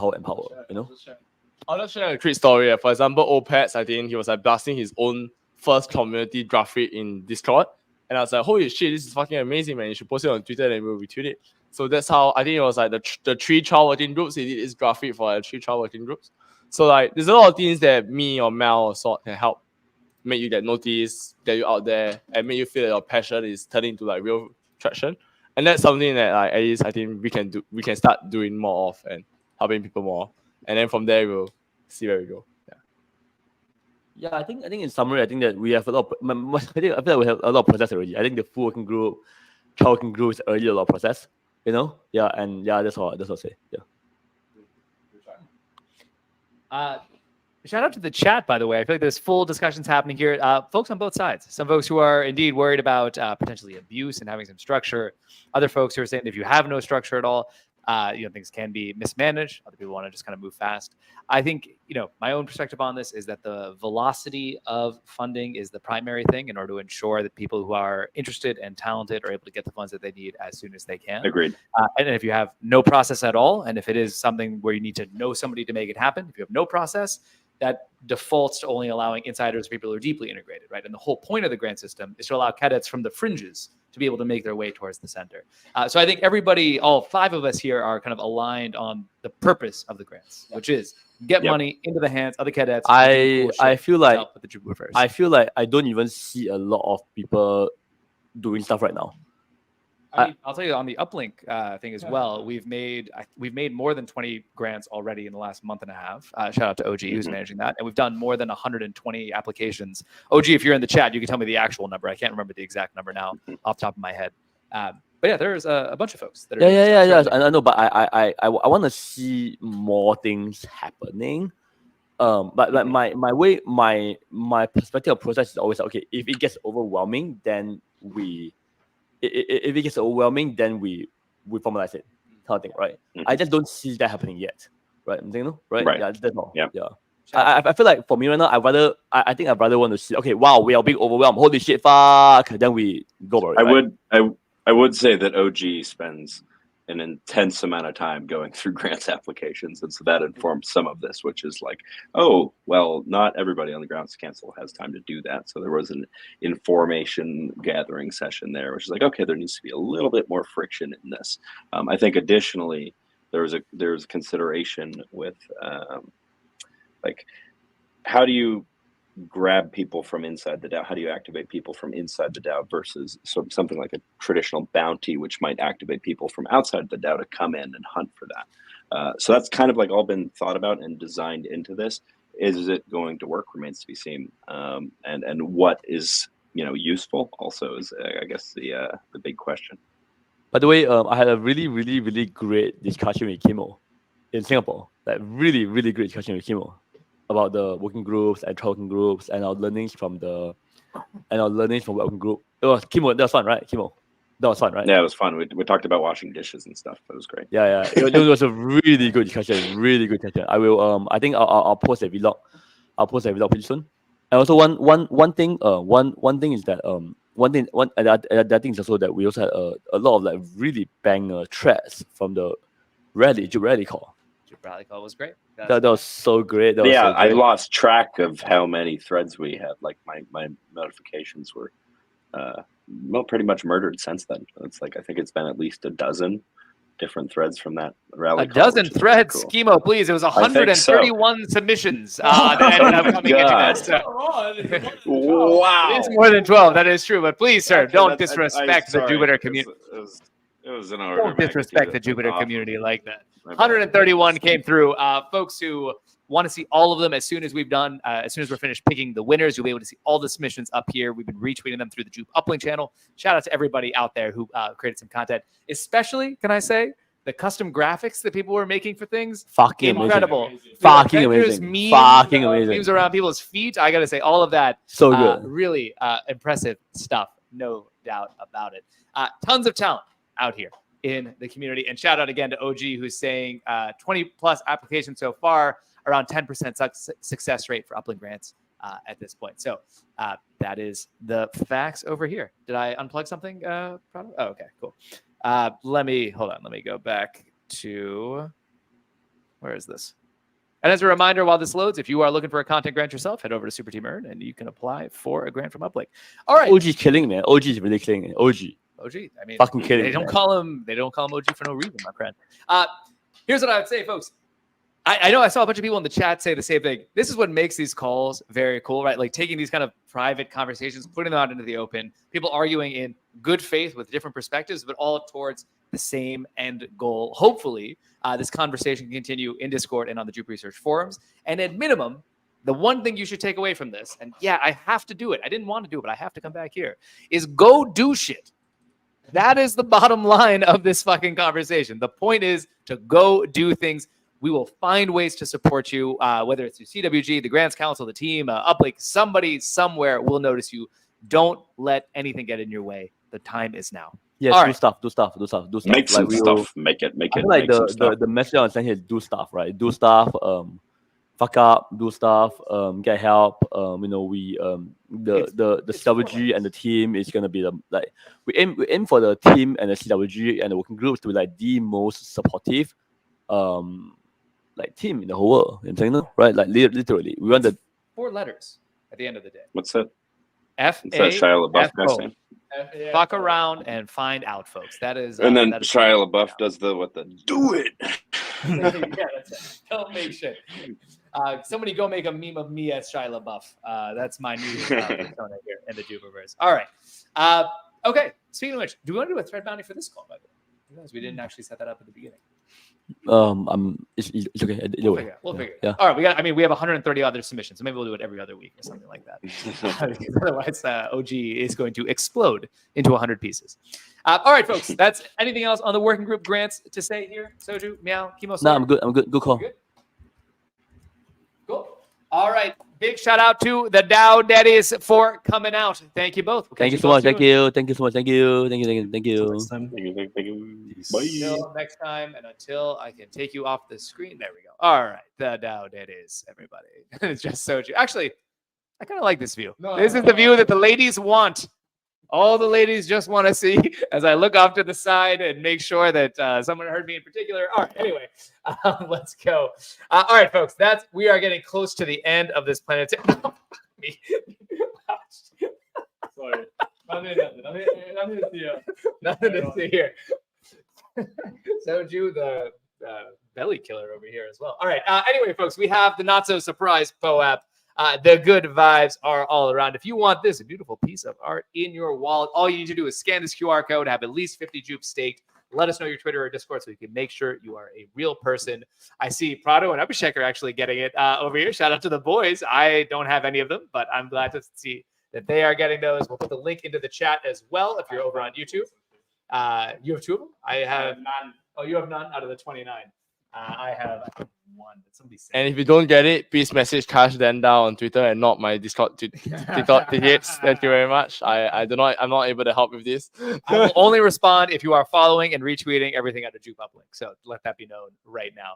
know. I'll just share a quick story. For example, Opets, I think he was like blasting his own first community draft read in Discord. And I was like, holy shit, this is fucking amazing, man. You should post it on Twitter and we'll retweet it. So that's how I think it was like the 3 trial working groups. He did his draft read for 3 trial working groups. So like there's a lot of things that me or Meow or Sort can help make you get noticed, get you out there, and make you feel that your passion is turning into like real traction. And that's something that like at least I think we can start doing more of and helping people more. And then from there we'll see where we go. Yeah, I think in summary, I think that we have a lot. I feel like we have a lot of process already. I think the full working group, child working group is already a lot of process. You know, yeah, and yeah, that's all I'll say. Yeah. Shout out to the chat, by the way. I feel like there's full discussions happening here. Folks on both sides. Some folks who are indeed worried about potentially abuse and having some structure. Other folks who are saying if you have no structure at all, things can be mismanaged. Other people want to just kind of move fast. I think, my own perspective on this is that the velocity of funding is the primary thing in order to ensure that people who are interested and talented are able to get the funds that they need as soon as they can. Agreed. And if you have no process at all, and if it is something where you need to know somebody to make it happen, if you have no process, that defaults to only allowing insiders, people who are deeply integrated, right? And the whole point of the grant system is to allow cadets from the fringes to be able to make their way towards the center. So I think everybody, all 5 of us here, are kind of aligned on the purpose of the grants, which is get money into the hands of the cadets. I feel like I feel like I don't even see a lot of people doing stuff right now. I mean, I'll tell you on the uplink thing as well. We've made more than 20 grants already in the last month and a half. Shout out to OG who's managing that, and we've done more than 120 applications. OG, if you're in the chat, you can tell me the actual number. I can't remember the exact number now off the top of my head. But yeah, there's a bunch of folks that are. Yeah. I know, but I want to see more things happening. But like my perspective of process is always okay. If it gets overwhelming, then if it gets overwhelming, then we formalize it, kind of thing, right? I just don't see that happening yet, right? Right? Yeah, that's all. Yeah. I feel like for me right now, I think I'd rather want to see, okay, wow, we are being overwhelmed. Holy shit, fuck. Then we go over it. I would say that OG spends an intense amount of time going through grants applications, and so that informs some of this, which is like, oh, well, not everybody on the Grounds Council has time to do that. So there was an information gathering session there, which is like, okay, there needs to be a little bit more friction in this. I think additionally, there's a consideration with like, how do you grab people from inside the DAO? How do you activate people from inside the DAO versus something like a traditional bounty, which might activate people from outside the DAO to come in and hunt for that? So that's kind of like all been thought about and designed into this. Is it going to work? Remains to be seen. And what is useful also is I guess the big question. By the way, I had a really, really, really great discussion with Kemo in Singapore. Like really, really great discussion with Kemo about the working groups and working groups and our learnings from working group. It was Kemo. That was fun, right? Kemo. That was fun, right? Yeah, it was fun. We talked about washing dishes and stuff. That was great. Yeah. It was a really good discussion. Really good discussion. I will. I think I'll post a vlog. I'll post a vlog pretty soon. And also one thing is that that thing is also that we also had a lot of like really banger threads from the J.U.P rally call. Rally call was great. That was so great. I lost track of how many threads we had. Like my notifications were pretty much murdered since then. It's like I think it's been at least a dozen different threads from that rally. A call, dozen which is threads, cool. Schemo, please. It was think so. 131 submissions that ended up coming into God. this. Wow. It is more than 12. That is true. But please, sir, Okay, don't that's- disrespect the sorry, Jupiter community. It was an order Don't of disrespect the magnitude Jupiter off. community like that. My bad. 131 came through. Folks who want to see all of them as soon as we've done, as soon as we're finished picking the winners, you'll be able to see all the submissions up here. We've been retweeting them through the J.U.P Uplink channel. Shout out to everybody out there who created some content, especially, can I say, the custom graphics that people were making for things. Fucking Incredible. amazing. Fucking Avengers amazing. Memes, Fucking amazing. memes around people's feet. I got to say, all of that. So good. Really impressive stuff. No doubt about it. Tons of talent out here in the community. And shout out again to OG, who's saying 20 plus applications so far, around 10% success rate for Uplink grants at this point. So that is the facts over here. Did I unplug something? Oh, okay, cool. Let me go back to, where is this? And as a reminder, while this loads, if you are looking for a content grant yourself, head over to Super Team Earn and you can apply for a grant from Uplink. All right. OG's killing, man. OG is really killing it. OG. I mean, Fucking kidding. they don't call him OG for no reason, my friend. Here's what I would say, folks. I know I saw a bunch of people in the chat say the same thing. This is what makes these calls very cool, right? Like taking these kind of private conversations, putting them out into the open, people arguing in good faith with different perspectives, but all towards the same end goal. Hopefully, this conversation can continue in Discord and on the J.U.P Research forums. And at minimum, the one thing you should take away from this, and yeah, I have to do it. I didn't want to do it, but I have to come back here, is go do shit. That is the bottom line of this fucking conversation. The point is to go do things. We will find ways to support you, whether it's through CWG, the Grants Council, the team, Uplink, somebody somewhere will notice you. Don't let anything get in your way. The time is now. Yes, All do right. stuff. Make some like stuff. Make it. I feel like the message I'm saying here is do stuff, right? Do stuff. Fuck up. Do stuff. Get help. The CWG and the team is gonna be we aim for the team and the CWG and the working groups to be like the most supportive team in the whole world. You know what I'm saying? No? Right? Like literally, we want the 4 letters at the end of the day. What's that? F What's that Shia LaBeouf guy saying? Fuck around and find out, folks. That is. And then that is Shia LaBeouf does the do it. Yeah, that's it. Don't make shit. Somebody go make a meme of me as Shia LaBeouf. That's my new persona here in the Jubiverse. All right. Okay. Speaking of which, do we want to do a thread bounty for this call, by the way? Because we didn't actually set that up at the beginning. It's okay. Either way. We'll figure it yeah. out. All right, we have 130 other submissions, so maybe we'll do it every other week or something like that. Because otherwise, OG is going to explode into 100 pieces. All right, folks. That's anything else on the working group grants to say here? Soju, Meow, Kemosabe? No, I'm good. Good call. Good? Cool. All right. Big shout out to the DAO Daddies for coming out. Thank you both. Thank you so much. Thank you so much. Thank you. Thank you. Bye. Until next time, and until I can take you off the screen. There we go. All right. The DAO Daddies, everybody. It's just Soju. Actually, I kind of like this view. This is the view that the ladies want. All the ladies just want to see as I look off to the side and make sure that someone heard me in particular. All right, anyway, let's go. All right, folks, we are getting close to the end of this planetary. Sorry. Nothing to see here. Nothing to see here. Soju, the belly killer over here as well. All right. Anyway, folks, we have the not so surprised POAP. The good vibes are all around. If you want this, a beautiful piece of art in your wallet, all you need to do is scan this QR code, have at least 50 J.U.P staked. Let us know your Twitter or Discord so we can make sure you are a real person. I see Prado and Abhishek are actually getting it over here. Shout out to the boys. I don't have any of them, but I'm glad to see that they are getting those. We'll put the link into the chat as well if you're over on YouTube. You have 2 of them? I have none. Oh, you have none out of the 29. I have 1. Somebody said. And if you don't get it, please message Cash Denda on Twitter and not my Discord tickets. Thank you very much. I'm not able to help with this. I will only respond if you are following and retweeting everything at the J.U.P Uplink. So let that be known right now.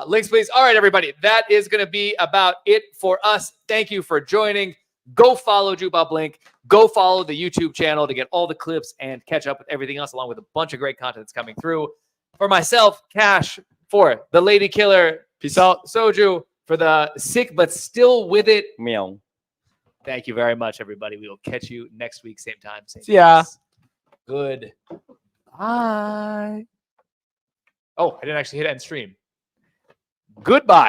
Links, please. All right, everybody. That is going to be about it for us. Thank you for joining. Go follow J.U.P Uplink. Go follow the YouTube channel to get all the clips and catch up with everything else, along with a bunch of great content that's coming through. For myself, Cash, for the Lady Killer, peace out. Soju, for the sick but still with it. Meow. Thank you very much, everybody. We will catch you next week, same time, same See ya. place. Good. Bye. Oh, I didn't actually hit end stream. Goodbye.